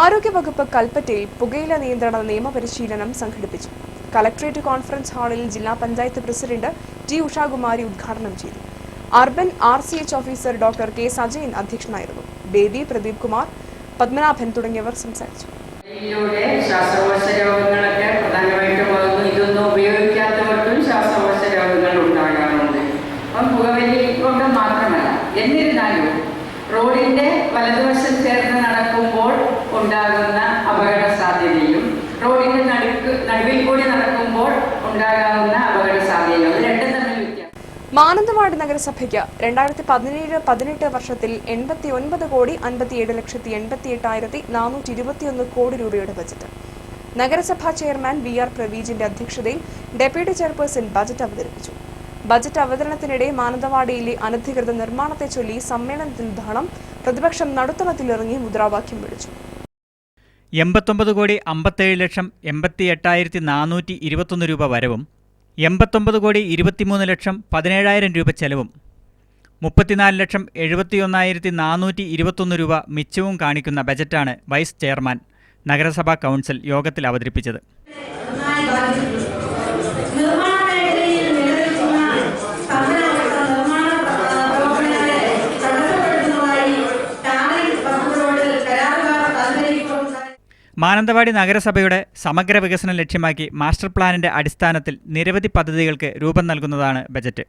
ആരോഗ്യവകുപ്പ് കൽപ്പറ്റയിൽ പുകയില നിയന്ത്രണ നിയമപരിശീലനം സംഘടിപ്പിച്ചു. കളക്ടറേറ്റ് കോൺഫറൻസ് ഹാളിൽ ജില്ലാ പഞ്ചായത്ത് പ്രസിഡന്റ് ടി ഉഷാകുമാരി ഉദ്ഘാടനം ചെയ്തു. Urban RCH officer doctor K Sajayan അധ്യക്ഷനായിരുന്നു. ബേബി, പ്രദീപ് കുമാർ, പത്മനാഭൻ തുടങ്ങിയവർ സംസാരിച്ചു. ഇതിലൂടെ ശ്വാസകോശ രോഗങ്ങളൊക്കെ പ്രധാനമായിട്ടും പോകുന്നു. ഇതൊന്നും ഉപയോഗിക്കാത്തവർക്കും ശ്വാസകോശ രോഗങ്ങൾ ഉണ്ടാകാറുണ്ട്. അപ്പം പുകവലി കൊണ്ട് മാത്രമല്ല, എന്നിരുന്നാലും റോഡിന്റെ വലതുവശം ചേർന്ന് നടക്കുമ്പോൾ ഉണ്ടാകുന്ന അപകട സാധ്യതയും റോഡിന്റെ നടുവിൽ കൂടി നടക്കുമ്പോൾ ഉണ്ടാകാവുന്ന അപകട സാധ്യതയും രണ്ടും തമ്മിൽ വ്യത്യാസം. മാനന്തവാടി നഗരസഭയ്ക്ക് 2017-18 വർഷത്തിൽ 89,57,88,421 കോടി രൂപയുടെ ബജറ്റ്. നഗരസഭാ ചെയർമാൻ VR പ്രവീജിന്റെ അധ്യക്ഷതയിൽ ഡെപ്യൂട്ടി ചെയർപേഴ്സൺ ബജറ്റ് അവതരിപ്പിച്ചു. ബജറ്റ് അവതരണത്തിനിടെ മാനന്തവാടിയിലെ അനധികൃത നിർമ്മാണത്തെ ചൊല്ലി സമ്മേളനത്തിൽ ബഹളം. പ്രതിപക്ഷം നടുത്തളത്തിലിറങ്ങി മുദ്രാവാക്യം വിളിച്ചു. 89,87,88,421 രൂപ വരവും 89,23,17,000 രൂപ ചെലവും 34,71,421 രൂപ മിച്ചവും കാണിക്കുന്ന ബജറ്റാണ് വൈസ് ചെയർമാൻ നഗരസഭാ കൗൺസിൽ യോഗത്തിൽ അവതരിപ്പിച്ചത്. മാനന്തവാടി നഗരസഭയുടെ സമഗ്ര വികസനം ലക്ഷ്യമാക്കി മാസ്റ്റർ പ്ലാനിന്റെ അടിസ്ഥാനത്തിൽ നിരവധി പദ്ധതികൾക്ക് രൂപം നൽകുന്നതാണ് ബജറ്റ്.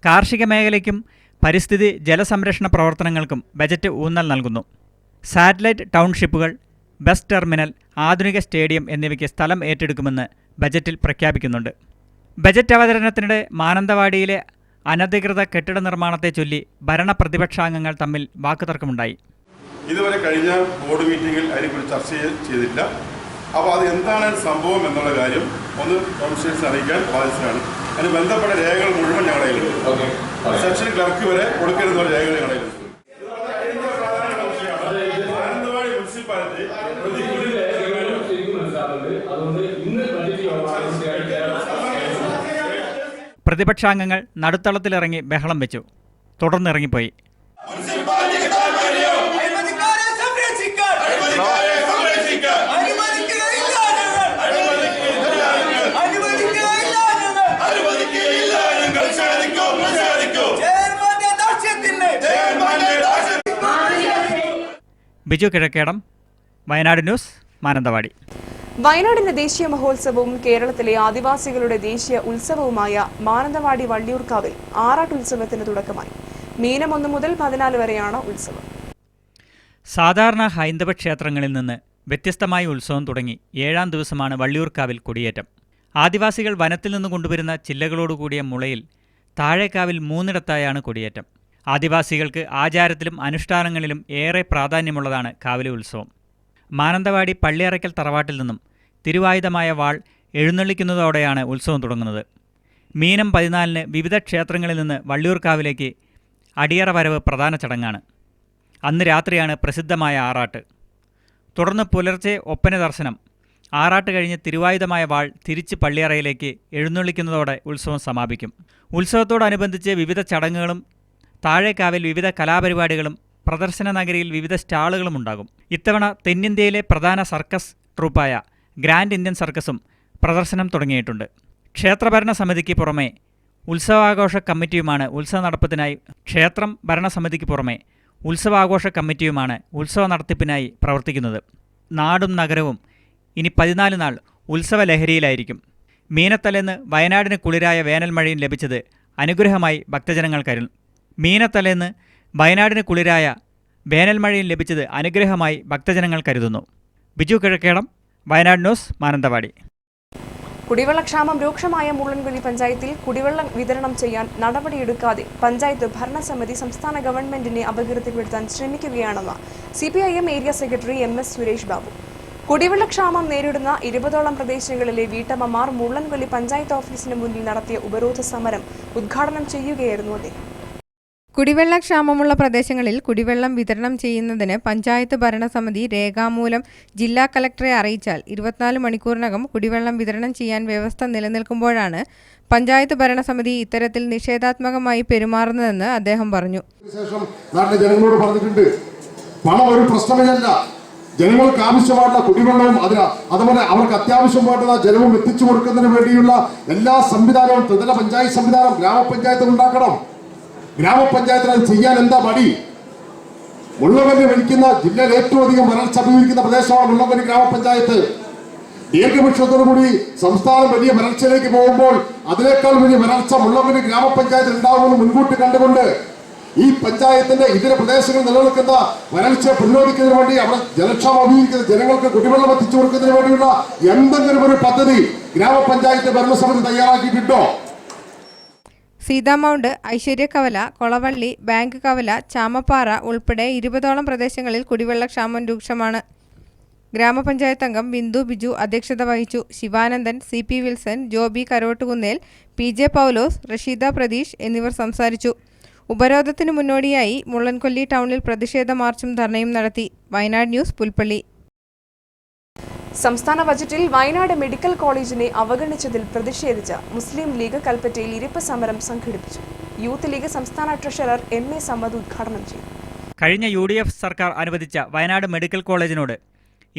കാർഷിക മേഖലയ്ക്കും പരിസ്ഥിതി ജലസംരക്ഷണ പ്രവർത്തനങ്ങൾക്കും ബജറ്റ് ഊന്നൽ നൽകുന്നു. സാറ്റലൈറ്റ് ടൗൺഷിപ്പുകൾ, ബസ് ടെർമിനൽ, ആധുനിക സ്റ്റേഡിയം എന്നിവയ്ക്ക് സ്ഥലം ഏറ്റെടുക്കുമെന്ന് ബജറ്റിൽ പ്രഖ്യാപിക്കുന്നുണ്ട്. ബജറ്റ് അവതരണത്തിനിടെ മാനന്തവാടിയിലെ അനധികൃത കെട്ടിട നിർമ്മാണത്തെ ചൊല്ലി ഭരണപ്രതിപക്ഷാംഗങ്ങൾ തമ്മിൽ വാക്കുതർക്കമുണ്ടായി. ഇതുവരെ കഴിഞ്ഞ ബോർഡ് മീറ്റിംഗിൽ അതിനെക്കുറിച്ച് ചർച്ച ചെയ്തില്ല. അപ്പോൾ അത് എന്താണ് സംഭവം എന്നുള്ള കാര്യം ഒന്ന് കൗൺസിലേഴ്സ് അറിയിക്കാൻ ബാധ്യതയാണ്. അതിന് ബന്ധപ്പെട്ട രേഖകൾ മുഴുവൻ ഞങ്ങളുടെ കയ്യിലുണ്ട്. സെക്ഷൻ ക്ലർക്ക് വരെ കൊടുക്കരുന്ന രേഖകൾ ഞങ്ങളുടെ കയ്യിലുണ്ട്. മാനന്തവാടി മുനിസിപ്പാലിറ്റി പ്രതിപക്ഷാംഗങ്ങൾ നടുത്തളത്തിലിറങ്ങി ബഹളം വെച്ചു. തുടർന്നിറങ്ങിപ്പോയി. ബിജു കിഴക്കേടം, വയനാട് ന്യൂസ്, മാനന്തവാടി. വയനാടിന്റെ ദേശീയ മഹോത്സവവും കേരളത്തിലെ ആദിവാസികളുടെ ദേശീയ ഉത്സവവുമായ മാനന്തവാടി വള്ളിയൂർക്കാവിൽ ആറാട്ടുത്സവത്തിന് തുടക്കമായി. മീനം 1 മുതൽ 14 വരെയാണ് ഉത്സവം. സാധാരണ ഹൈന്ദവ ക്ഷേത്രങ്ങളിൽ നിന്ന് വ്യത്യസ്തമായ ഉത്സവം തുടങ്ങി 7ാം ദിവസമാണ് വള്ളിയൂർക്കാവിൽ കൊടിയേറ്റം. ആദിവാസികൾ വനത്തിൽ നിന്ന് കൊണ്ടുവരുന്ന ചില്ലകളോടുകൂടിയ മുളയിൽ താഴേക്കാവിൽ 3ഇടത്തായാണ് കൊടിയേറ്റം. ആദിവാസികൾക്ക് ആചാരത്തിലും അനുഷ്ഠാനങ്ങളിലും ഏറെ പ്രാധാന്യമുള്ളതാണ് കാവിലെ ഉത്സവം. മാനന്തവാടി പള്ളിയറയ്ക്കൽ തറവാട്ടിൽ നിന്നും തിരുവായുധമായ വാൾ എഴുന്നള്ളിക്കുന്നതോടെയാണ് ഉത്സവം തുടങ്ങുന്നത്. മീനം 14-ന് വിവിധ ക്ഷേത്രങ്ങളിൽ നിന്ന് വള്ളിയൂർക്കാവിലേക്ക് അടിയറ വരവ് പ്രധാന ചടങ്ങാണ്. അന്ന് രാത്രിയാണ് പ്രസിദ്ധമായ ആറാട്ട്. തുടർന്ന് പുലർച്ചെ ഒപ്പന ദർശനം. ആറാട്ട് കഴിഞ്ഞ് തിരുവായുധമായ വാൾ തിരിച്ച് പള്ളിയറയിലേക്ക് എഴുന്നള്ളിക്കുന്നതോടെ ഉത്സവം സമാപിക്കും. ഉത്സവത്തോടനുബന്ധിച്ച് വിവിധ ചടങ്ങുകളും താഴേക്കാവിൽ വിവിധ കലാപരിപാടികളും പ്രദർശന നഗരിയിൽ വിവിധ സ്റ്റാളുകളും ഉണ്ടാകും. ഇത്തവണ തെന്നിന്ത്യയിലെ പ്രധാന സർക്കസ് ട്രൂപ്പായ ഗ്രാൻഡ് ഇന്ത്യൻ സർക്കസും പ്രദർശനം തുടങ്ങിയിട്ടുണ്ട്. ക്ഷേത്രഭരണ സമിതിക്ക് പുറമെ ഉത്സവാഘോഷ കമ്മിറ്റിയുമാണ് ഉത്സവാഘോഷ കമ്മിറ്റിയുമാണ് ഉത്സവ നടത്തിപ്പിനായി പ്രവർത്തിക്കുന്നത്. നാടും നഗരവും ഇനി 14 നാൾ ഉത്സവ ലഹരിയിലായിരിക്കും. മീനത്തലേന്ന് വയനാടിന് കുളിരായ വേനൽ മഴയും ലഭിച്ചത് അനുഗ്രഹമായി ഭക്തജനങ്ങൾ കരുതുന്നു. ബിജു കിഴക്കേടം, വയനാട് ന്യൂസ്, മാനന്തവാടി. കുടിവെള്ളക്ഷാമം രൂക്ഷമായ മുള്ളൻകൊല്ലി പഞ്ചായത്തിൽ കുടിവെള്ളം വിതരണം ചെയ്യാൻ നടപടിയെടുക്കാതെ പഞ്ചായത്ത് ഭരണസമിതി സംസ്ഥാന ഗവൺമെന്റിനെ അപകീർത്തിപ്പെടുത്താൻ ശ്രമിക്കുകയാണെന്ന് CPIM area secretary MS Suresh Babu. കുടിവെള്ളക്ഷാമം നേരിടുന്ന 20ഓളം പ്രദേശങ്ങളിലെ വീട്ടമ്മമാർ മുള്ളൻകൊല്ലി പഞ്ചായത്ത് ഓഫീസിന് മുന്നിൽ നടത്തിയ ഉപരോധ സമരം ഉദ്ഘാടനം ചെയ്യുകയായിരുന്നു അദ്ദേഹം. കുടിവെള്ളക്ഷാമമുള്ള പ്രദേശങ്ങളിൽ കുടിവെള്ളം വിതരണം ചെയ്യുന്നതിന് പഞ്ചായത്ത് ഭരണസമിതി രേഖാമൂലം ജില്ലാ കളക്ടറെ അറിയിച്ചാൽ 24 മണിക്കൂറിനകം കുടിവെള്ളം വിതരണം ചെയ്യാൻ വ്യവസ്ഥ നിലനിൽക്കുമ്പോഴാണ് പഞ്ചായത്ത് ഭരണസമിതി ഇത്തരത്തിൽ നിഷേധാത്മകമായി പെരുമാറുന്നതെന്ന് അദ്ദേഹം പറഞ്ഞു. ജനങ്ങളോട് പറഞ്ഞിട്ടുണ്ട്, പണം ഒരു പ്രശ്നമല്ല. ജനങ്ങൾക്ക് ആവശ്യമായിട്ടുള്ള കുടിവെള്ളവും അതുപോലെ അവർക്ക് അത്യാവശ്യമായിട്ടുള്ള ജലവും എത്തിച്ചു കൊടുക്കുന്നതിന് വേണ്ടിയുള്ള എല്ലാ സംവിധാനവും ത്രിതല പഞ്ചായത്ത് സംവിധാനം ഗ്രാമപഞ്ചായത്തിൽ ഉണ്ടാക്കണം. ഗ്രാമപഞ്ചായത്തിന് അത് ചെയ്യാൻ എന്താ മടി? മുള്ളംകല്ല് ഭരിക്കുന്ന ജില്ലയിൽ ഏറ്റവും അധികം വരൾച്ച അഭിമുഖീകരിക്കുന്ന പ്രദേശമാണ് മുള്ളംകല്ല് ഗ്രാമപഞ്ചായത്ത്. ദീർഘവൃക്ഷത്തോടുകൂടി സംസ്ഥാനം വലിയ വരൾച്ചയിലേക്ക് പോകുമ്പോൾ അതിനേക്കാൾ വലിയ വരൾച്ച മുള്ളംകല്ല് ഗ്രാമപഞ്ചായത്തിൽ ഉണ്ടാകുമെന്ന് മുൻകൂട്ടി കണ്ടുകൊണ്ട് ഈ പഞ്ചായത്തിന്റെ ഇതര പ്രദേശങ്ങളിൽ നിലനിൽക്കുന്ന വരൾച്ചയെ പ്രതിരോധിക്കുന്നതിന് വേണ്ടി അവിടെ ജലക്ഷാമം അഭിമുഖീകരിക്കുന്ന ജനങ്ങൾക്ക് കുടിവെള്ളം എത്തിച്ചു കൊടുക്കുന്നതിന് വേണ്ടിയുള്ള എന്തെങ്കിലും ഒരു പദ്ധതി ഗ്രാമപഞ്ചായത്ത് ഭരണസമിതി തയ്യാറാക്കിയിട്ടുണ്ടോ? സീതാമൗണ്ട്, ഐശ്വര്യക്കവല, കൊളവള്ളി, ബാങ്ക് കവല, ചാമപ്പാറ ഉൾപ്പെടെ 20ഓളം പ്രദേശങ്ങളിൽ കുടിവെള്ളക്ഷാമം രൂക്ഷമാണ്. ഗ്രാമപഞ്ചായത്ത് അംഗം ബിന്ദു ബിജു അധ്യക്ഷത വഹിച്ചു. Sivanandan, CP Wilson, Joby Karottukunnel, PJ Paulose, Rasheeda Pratheesh എന്നിവർ സംസാരിച്ചു. ഉപരോധത്തിന് മുന്നോടിയായി മുള്ളൻകൊല്ലി ടൗണിൽ പ്രതിഷേധ മാർച്ചും ധർണയും നടത്തി. വയനാട് ന്യൂസ്, പുൽപ്പള്ളി. സംസ്ഥാന ബജറ്റിൽ വയനാട് മെഡിക്കൽ കോളേജിനെ അവഗണിച്ചതിൽ പ്രതിഷേധിച്ച് മുസ്ലിം ലീഗ് കൽപ്പറ്റയിൽ ഇരിപ്പ് സമരം സംഘടിപ്പിച്ചു. യൂത്ത് ലീഗ് സംസ്ഥാന ട്രഷറർ MA സമ്മദ് ഉദ്ഘാടനം ചെയ്തു. കഴിഞ്ഞ UDF സർക്കാർ അനുവദിച്ച വയനാട് മെഡിക്കൽ കോളേജിനോട്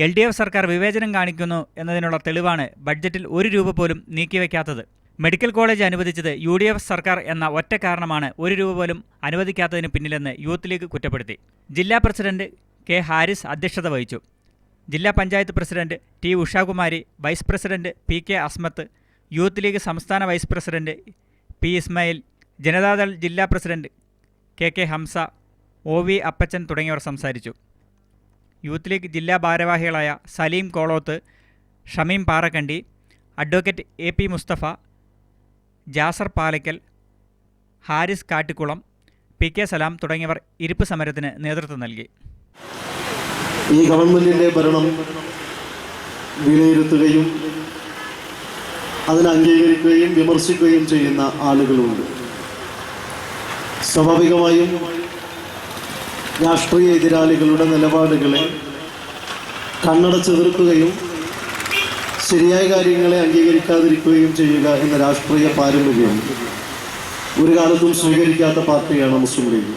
LDF സർക്കാർ വിവേചനം കാണിക്കുന്നു എന്നതിനുള്ള തെളിവാണ് ബഡ്ജറ്റിൽ 1 രൂപ പോലും നീക്കിവെക്കാത്തത്. മെഡിക്കൽ കോളേജ് അനുവദിച്ചത് UDF സർക്കാർ എന്ന ഒറ്റ കാരണമാണ് 1 രൂപ പോലും അനുവദിക്കാത്തതിന് പിന്നിലെന്ന് യൂത്ത് ലീഗ് കുറ്റപ്പെടുത്തി. ജില്ലാ പ്രസിഡന്റ് K ഹാരിസ് അധ്യക്ഷത വഹിച്ചു. ജില്ലാ panchayat president T Ushakumari, vice president PK Asmath, youth league സംസ്ഥാന vice president P Ismail, Janata Dal president KK Hamsa, OV Appachan തുടങ്ങിയവർ സംസാരിച്ചു. യൂത്ത് ലീഗ് ജില്ലാ ഭാരവാഹികളായ Saleem Koloth, Shameem Parakkandi, advocate AP Musthafa, Jasar Palakkal, Haris Kattikulam, PK Salam തുടങ്ങിയവർ ഇരിപ്പ് സമരത്തിന് നേതൃത്വം നൽകി. ഈ ഗവൺമെൻറ്റിൻ്റെ ഭരണം വിലയിരുത്തുകയും അതിനെ അംഗീകരിക്കുകയും വിമർശിക്കുകയും ചെയ്യുന്ന ആളുകളുണ്ട്. സ്വാഭാവികമായും രാഷ്ട്രീയ എതിരാളികളുടെ നിലപാടുകളെ കണ്ണടച്ച് എതിർക്കുകയും ശരിയായ കാര്യങ്ങളെ അംഗീകരിക്കാതിരിക്കുകയും ചെയ്യുക എന്ന രാഷ്ട്രീയ പാരമ്പര്യം ഒരു കാലത്തും സ്വീകരിക്കാത്ത പാർട്ടിയാണ് മുസ്ലിം ലീഗ്.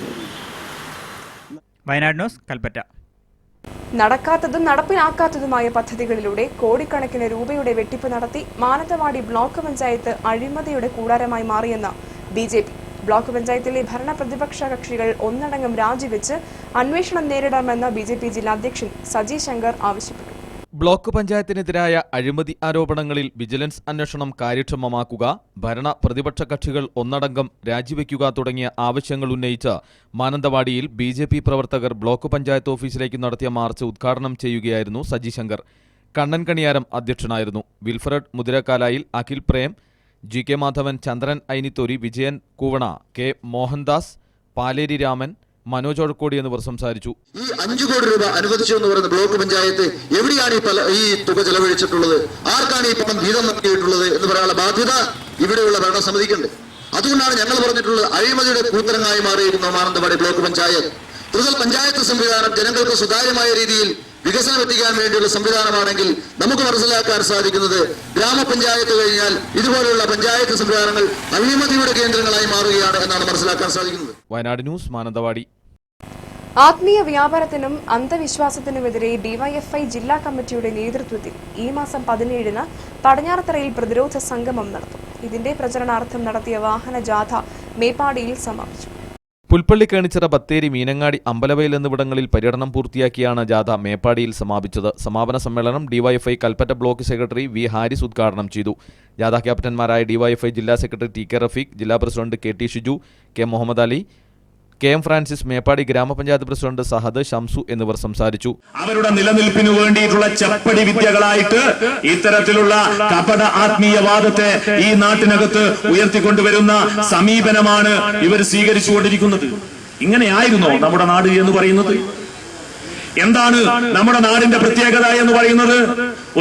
വയനാട് ന്യൂസ്, കൽപ്പറ്റ. നടക്കാത്തതും നടപ്പിലാക്കാത്തതുമായ പദ്ധതികളിലൂടെ കോടിക്കണക്കിന് രൂപയുടെ വെട്ടിപ്പ് നടത്തി മാനന്തവാടി ബ്ലോക്ക് പഞ്ചായത്ത് അഴിമതിയുടെ കൂടാരമായി മാറിയെന്ന BJP. ബ്ലോക്ക് പഞ്ചായത്തിലെ ഭരണ പ്രതിപക്ഷ കക്ഷികൾ ഒന്നടങ്കം രാജിവെച്ച് അന്വേഷണം നേരിടണമെന്ന് BJP ജില്ലാ അധ്യക്ഷൻ സജി ശങ്കർ ആവശ്യപ്പെട്ടു. ബ്ലോക്ക് പഞ്ചായത്തിനെതിരായ അഴിമതി ആരോപണങ്ങളിൽ വിജിലൻസ് അന്വേഷണം കാര്യക്ഷമമാക്കുക, ഭരണ പ്രതിപക്ഷ കക്ഷികൾ ഒന്നടങ്കം രാജിവെക്കുക തുടങ്ങിയ ആവശ്യങ്ങൾ ഉന്നയിച്ച് മാനന്തവാടിയിൽ BJP പ്രവർത്തകർ ബ്ലോക്ക് പഞ്ചായത്ത് ഓഫീസിലേക്ക് നടത്തിയ മാർച്ച് ഉദ്ഘാടനം ചെയ്യുകയായിരുന്നു സജി ശങ്കർ. കണ്ണൻ കണിയാരം അധ്യക്ഷനായിരുന്നു. വിൽഫ്രഡ് മുതിരക്കാലായിൽ, അഖിൽ പ്രേം, GK മാധവൻ, ചന്ദ്രൻ ഐനിത്തോരി, വിജയൻ കൂവണ, K മോഹൻദാസ്, പാലേരി രാമൻ, മനോജ് ഒഴക്കോടി എന്നിവർ സംസാരിച്ചു. ഈ 5 കോടി രൂപ അനുവദിച്ചു എന്ന് പറയുന്ന ബ്ലോക്ക് പഞ്ചായത്ത് എവിടെയാണ് ഈ തുക ചെലവഴിച്ചിട്ടുള്ളത്, ആർക്കാണ് ഈ പണം വീതം നൽകിയിട്ടുള്ളത് എന്ന് പറയാനുള്ള ബാധ്യത ഇവിടെയുള്ള ഭരണസമിതിക്കുണ്ട്. അതുകൊണ്ടാണ് ഞങ്ങൾ പറഞ്ഞിട്ടുള്ളത് അഴിമതിയുടെ കൂത്തരങ്ങായി മാറിയിരിക്കുന്ന മാനന്തവാടി ബ്ലോക്ക് പഞ്ചായത്ത്. ത്രിതല പഞ്ചായത്ത് സംവിധാനം ജനങ്ങൾക്ക് സുതാര്യമായ രീതിയിൽ വികസനം എത്തിക്കാൻ വേണ്ടിയുള്ള സംവിധാനമാണെങ്കിൽ നമുക്ക് മനസ്സിലാക്കാൻ സാധിക്കുന്നത് ഗ്രാമപഞ്ചായത്ത് കഴിഞ്ഞാൽ ഇതുപോലെയുള്ള പഞ്ചായത്ത് സംവിധാനങ്ങൾ അഴിമതിയുടെ കേന്ദ്രങ്ങളായി മാറുകയാണ് എന്നാണ് മനസ്സിലാക്കാൻ സാധിക്കുന്നത്. വയനാട് ന്യൂസ്, മാനന്തവാടി. ആത്മീയ വ്യാപാരത്തിനും അന്ധവിശ്വാസത്തിനുമെതിരെ DYFI ജില്ലാ കമ്മിറ്റിയുടെ നേതൃത്വത്തിൽ ഈ മാസം 17-ന് പടിഞ്ഞാറത്തറയിൽ പ്രതിരോധ സംഗമം നടത്തും. ഇതിന്റെ പ്രചരണാർത്ഥം നടത്തിയ വാഹന ജാഥ മേപ്പാടിയിൽ സമാപിച്ചു. പുൽപ്പള്ളി, കേണിച്ചിറ, ബത്തേരി, മീനങ്ങാടി, അമ്പലവയൽ എന്നിവിടങ്ങളിൽ പര്യടനം പൂർത്തിയാക്കിയാണ് ജാഥ മേപ്പാടിയിൽ സമാപിച്ചത്. സമാപന സമ്മേളനം DYFI Kalpetta block secretary V Haris ഉദ്ഘാടനം ചെയ്തു. ജാഥ ക്യാപ്റ്റന്മാരായ DYFI ജില്ലാ സെക്രട്ടറി TK റഫീഖ്, ജില്ലാ president KT Shiju, K Muhammad Ali, KM Francis, Meppadi ഗ്രാമപഞ്ചായത്ത് പ്രസിഡന്റ് സഹദ്, ഷംസു എന്നിവർ സംസാരിച്ചു. അവരുടെ നിലനിൽപ്പിനു വേണ്ടിയിട്ടുള്ള ചപ്പടി വിദ്യകളായിട്ട് ഇത്തരത്തിലുള്ള കപട ആത്മീയവാദത്തെ ഈ നാട്ടിനകത്ത് ഉയർത്തിക്കൊണ്ടുവരുന്ന സമീപനമാണ് ഇവർ സ്വീകരിച്ചുകൊണ്ടിരിക്കുന്നത്. ഇങ്ങനെയായിരുന്നോ നമ്മുടെ നാട് എന്ന് പറയുന്നത്? എന്താണ് നമ്മുടെ നാടിന്റെ പ്രത്യേകത എന്ന് പറയുന്നത്?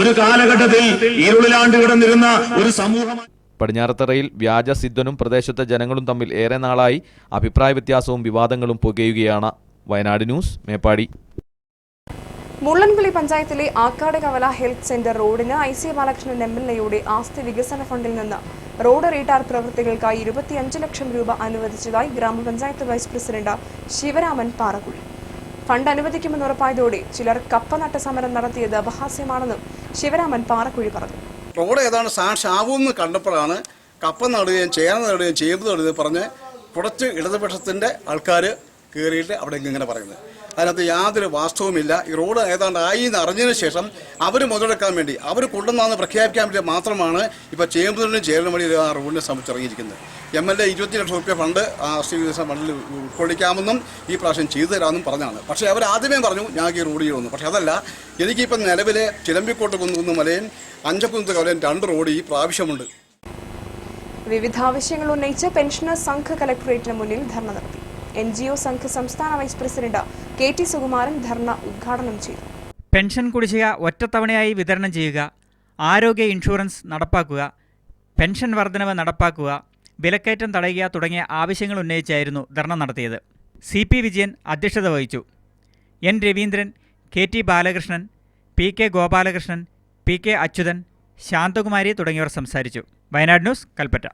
ഒരു കാലഘട്ടത്തിൽ ഇരുളിലാണ്ട് കിടന്നിരുന്ന ഒരു സമൂഹം. പടിഞ്ഞാറത്തറയിൽ വ്യാജ സിദ്ധനും പ്രദേശത്തെ ജനങ്ങളും തമ്മിൽ ഏറെ നാളായി അഭിപ്രായ വ്യത്യാസവും വിവാദങ്ങളും പുകയുകയാണ്. വയനാട് ന്യൂസ്, മേപ്പാടി. മുള്ളൻകൊല്ലി പഞ്ചായത്തിലെ ആക്കാട് കവല ഹെൽത്ത് സെന്റർ റോഡിന് IC ബാലകൃഷ്ണൻ MLAയുടെ ആസ്തി വികസന ഫണ്ടിൽ നിന്ന് റോഡ് റീടാർ പ്രവൃത്തികൾക്കായി 25 ലക്ഷം രൂപ അനുവദിച്ചതായി ഗ്രാമപഞ്ചായത്ത് vice president Sivaraman Parakkuzhi. Fund അനുവദിക്കുമെന്ന് ഉറപ്പായതോടെ ചിലർ കപ്പ നട്ട സമരം നടത്തിയത് അപഹാസ്യമാണെന്നും ശിവരാമൻ പാറക്കുഴി പറഞ്ഞു. റോഡ് ഏതാണ് സാക്ഷാവൂന്ന് കണ്ടപ്പോഴാണ് കപ്പ നടുകയും ചേന നടുകയും ചേമ്പ് നടുകയും പറഞ്ഞ് കുറച്ച് ഇടതുപക്ഷത്തിൻ്റെ ആൾക്കാർ കയറിയിട്ട് അവിടെ ഇങ്ങനെ പറയുന്നത്. അതിനകത്ത് യാതൊരു വാസ്തവുമില്ല. ഈ റോഡ് ഏതാണ്ട് ആയി എന്ന് അറിഞ്ഞതിന് ശേഷം അവർ മുതലെടുക്കാൻ വേണ്ടി അവർ കൊണ്ടുവന്നാന്ന് പ്രഖ്യാപിക്കാൻ വേണ്ടി മാത്രമാണ് ഇപ്പോൾ ചേമ്പൂരിനും ചേരലും വഴി ആ റോഡിനെ സംബന്ധിച്ചിറങ്ങിയിരിക്കുന്നത്. MLA 20 ലക്ഷം രൂപ ഫണ്ട് ശ്രീ വികസന ഫണ്ടിൽ ഉൾക്കൊള്ളിക്കാമെന്നും ഈ പ്രാവശ്യം ചെയ്തു തരാമെന്നും പറഞ്ഞാണ്. പക്ഷേ അവർ ആദ്യമേ പറഞ്ഞു ഞങ്ങൾക്ക് ഈ റോഡ് ചെയ്യണമെന്ന്. പക്ഷേ അതല്ല, എനിക്കിപ്പം നിലവിലെ ചിലമ്പിക്കോട്ട് കുന്നുകുന്ന് മലയും അഞ്ചക്കുന്ന് കവലയും 2 റോഡ് ഈ പ്രാവശ്യമുണ്ട്. വിവിധ ആവശ്യങ്ങൾ ഉന്നയിച്ച് പെൻഷനേഴ്സ് സംഘ് കലക്ടറേറ്റിന് മുന്നിൽ ധർണ നടത്തി. NGO സംഘ് സംസ്ഥാന വൈസ് പ്രസിഡന്റ് KT സുകുമാരൻ ധർണ ഉദ്ഘാടനം ചെയ്തു. പെൻഷൻ കുടിശ്ശിക ഒറ്റത്തവണയായി വിതരണം ചെയ്യുക, ആരോഗ്യ ഇൻഷുറൻസ് നടപ്പാക്കുക, പെൻഷൻ വർധനവ് നടപ്പാക്കുക, വിലക്കയറ്റം തടയുക തുടങ്ങിയ ആവശ്യങ്ങൾ ഉന്നയിച്ചായിരുന്നു ധർണ നടത്തിയത്. CP വിജയൻ അധ്യക്ഷത വഹിച്ചു. N Raveendran, KT Balakrishnan, PK Gopalakrishnan, PK Achuthan, Shanthakumari തുടങ്ങിയവർ സംസാരിച്ചു. Wayanad news, Kalpetta.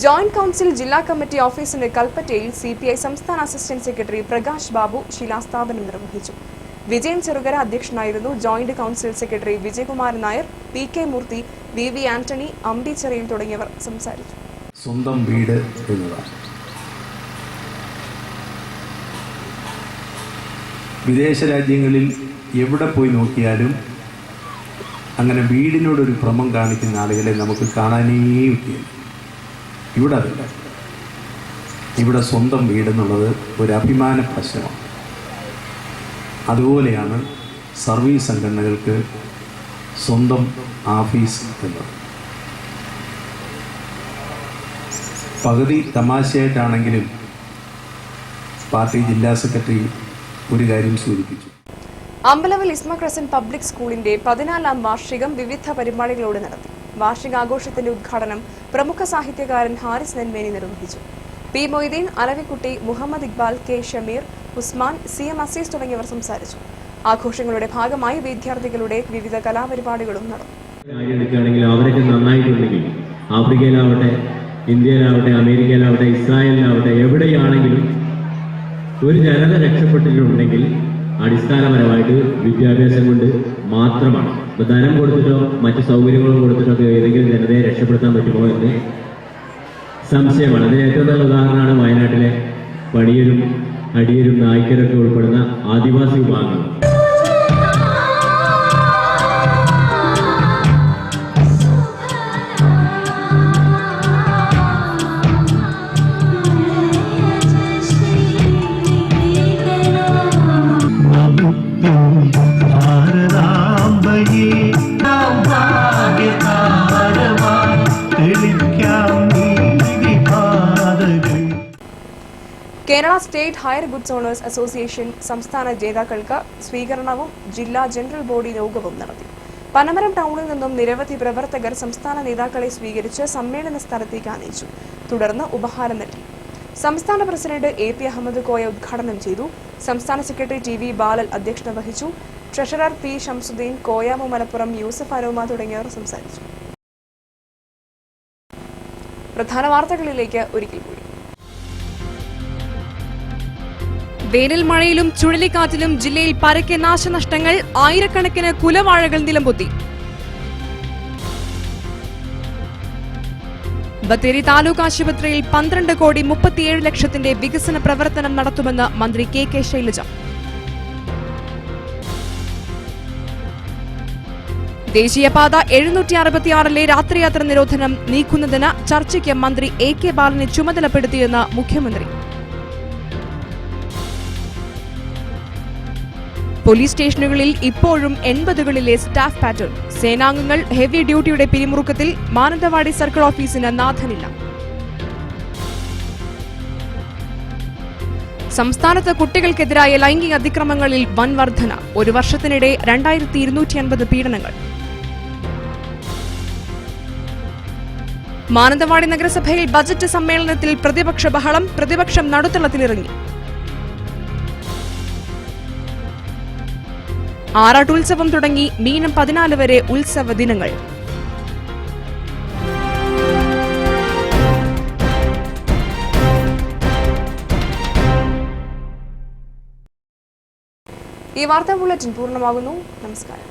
Joint council ജില്ലാ കമ്മിറ്റി ഓഫീസിന്റെ കൽപ്പറ്റയിൽ CPI സംസ്ഥാന അസിസ്റ്റന്റ് സെക്രട്ടറി പ്രകാശ് ബാബു ശിലാസ്ഥാപനം നിർവഹിച്ചു. വിജയൻ ചെറുകര അധ്യക്ഷനായിരുന്നു. Joint council secretary Vijayakumaran Nair, PK മൂർത്തി, VV ആന്റണി, അമ്പി ചെറിയിൽ തുടങ്ങിയവർ സംസാരിച്ചു. സ്വന്തം വീട് എന്നതാണ് വിദേശ രാജ്യങ്ങളിൽ എവിടെ പോയി നോക്കിയാലും അങ്ങനെ വീടിനോടൊരു ഭ്രമം കാണിക്കുന്ന ആളുകളെ നമുക്ക് കാണാനേ പറ്റില്ല. ഇവിടെ അതല്ല. ഇവിടെ സ്വന്തം വീടെന്നുള്ളത് ഒരു അഭിമാന പ്രശ്നമാണ്. അതുപോലെയാണ് സർവീസ് സംഘടനകൾക്ക് സ്വന്തം ഓഫീസ് എന്നത്. പകുതി തമാശയായിട്ടാണെങ്കിലും പാർട്ടി ജില്ലാ സെക്രട്ടറി ഒരു കാര്യം സൂചിപ്പിച്ചു. അമ്പലവൽ ഇസ്മ ക്രസന്റ് പബ്ലിക് സ്കൂളിന്റെ 14ാം വാർഷികം വിവിധ പരിപാടികളോടെ നടത്തി. വാർഷികാഘോഷത്തിന്റെ ഉദ്ഘാടനം പ്രമുഖ സാഹിത്യകാരൻ ഹാരിസ് നെന്മേനി നിർവഹിച്ചു. P Moideen, Alavikutty, Muhammad Iqbal, K Shameer, Usman, CM Azeez തുടങ്ങിയവർ സംസാരിച്ചു. ആഘോഷങ്ങളുടെ ഭാഗമായി വിദ്യാർത്ഥികളുടെ വിവിധ കലാപരിപാടികളും നടന്നു. അവരൊക്കെ നന്നായിട്ടുണ്ടെങ്കിൽ ആഫ്രിക്കയിലാവട്ടെ, ഇന്ത്യയിലാവട്ടെ, അമേരിക്കയിലാവട്ടെ, ഇസ്രായേലിലാവട്ടെ, എവിടെയാണെങ്കിലും ഒരു ജനത രക്ഷപ്പെട്ടിട്ടുണ്ടെങ്കിൽ അടിസ്ഥാനപരമായിട്ട് വിദ്യാഭ്യാസം കൊണ്ട് മാത്രമാണ്. ഇപ്പോൾ ധനം കൊടുത്തിട്ടോ മറ്റ് സൗകര്യങ്ങളും കൊടുത്തിട്ടൊക്കെ ഏതെങ്കിലും ജനതയെ രക്ഷപ്പെടുത്താൻ പറ്റുമോ എന്ന് സംശയമാണ്. അതിന് ഏറ്റവും നല്ല ഉദാഹരണമാണ് വയനാട്ടിലെ പണിയരും അടിയരും നായ്ക്കരൊക്കെ ഉൾപ്പെടുന്ന ആദിവാസി വിഭാഗങ്ങൾ. Kerala state hire goods owners association സംസ്ഥാന ജേതാക്കൾക്ക് സ്വീകരണവും ജില്ലാ ജനറൽ ബോഡി യോഗവും നടത്തി. പനമരം ടൗണിൽ നിന്നും നിരവധി പ്രവർത്തകർ സംസ്ഥാന നേതാക്കളെ സ്വീകരിച്ച് സമ്മേളന സ്ഥലത്തേക്ക് ആനയിച്ചു. തുടർന്ന് ഉപഹാരം നൽകി. സംസ്ഥാന പ്രസിഡന്റ് AP അഹമ്മദ് കോയ ഉദ്ഘാടനം ചെയ്തു. സംസ്ഥാന സെക്രട്ടറി TV ബാലൻ അധ്യക്ഷത വഹിച്ചു. ട്രഷറർ P ഷംസുദ്ദീൻ, കോയാമു മലപ്പുറം, യൂസഫ് അനോമ തുടങ്ങിയവർ സംസാരിച്ചു. പ്രധാന വാർത്തകളിലേക്ക് ഒരിക്കൽ കൂടി. വേനൽ മഴയിലും ചുഴലിക്കാറ്റിലും ജില്ലയിൽ പരക്കെ നാശനഷ്ടങ്ങൾ. ആയിരക്കണക്കിന് കുലവാഴകൾ നിലംപൊത്തി. ബത്തേരി താലൂക്ക് ആശുപത്രിയിൽ 12,37,00,000 വികസന പ്രവർത്തനം നടത്തുമെന്ന് മന്ത്രി KK ശൈലജ. ദേശീയപാത 766 രാത്രിയാത്ര നിരോധനം നീക്കുന്നതിന് ചർച്ചയ്ക്ക് മന്ത്രി AK ബാലനെ ചുമതലപ്പെടുത്തിയെന്ന് മുഖ്യമന്ത്രി. പോലീസ് സ്റ്റേഷനുകളിൽ ഇപ്പോഴും 80കളിലെ സ്റ്റാഫ് പാറ്റേൺ. സേനാംഗങ്ങൾ ഹെവി ഡ്യൂട്ടിയുടെ പിരിമുറുക്കത്തിൽ. മാനന്തവാടി സർക്കിൾ ഓഫീസിന് നാഥനില്ല. സംസ്ഥാനത്ത് കുട്ടികൾക്കെതിരായ ലൈംഗിക അതിക്രമങ്ങളിൽ വൻ വർധന. ഒരു വർഷത്തിനിടെ 2250 പീഡനങ്ങൾ. മാനന്തവാടി നഗരസഭയിൽ ബജറ്റ് സമ്മേളനത്തിൽ പ്രതിപക്ഷ ബഹളം. പ്രതിപക്ഷം നടുത്തളത്തിലിറങ്ങി. ആറാട്ടുത്സവം തുടങ്ങി. മീനം 14 വരെ ഉത്സവ ദിനങ്ങൾ. ഈ വാർത്താ ബുള്ളറ്റിൻ പൂർണ്ണമാകുന്നു. നമസ്കാരം.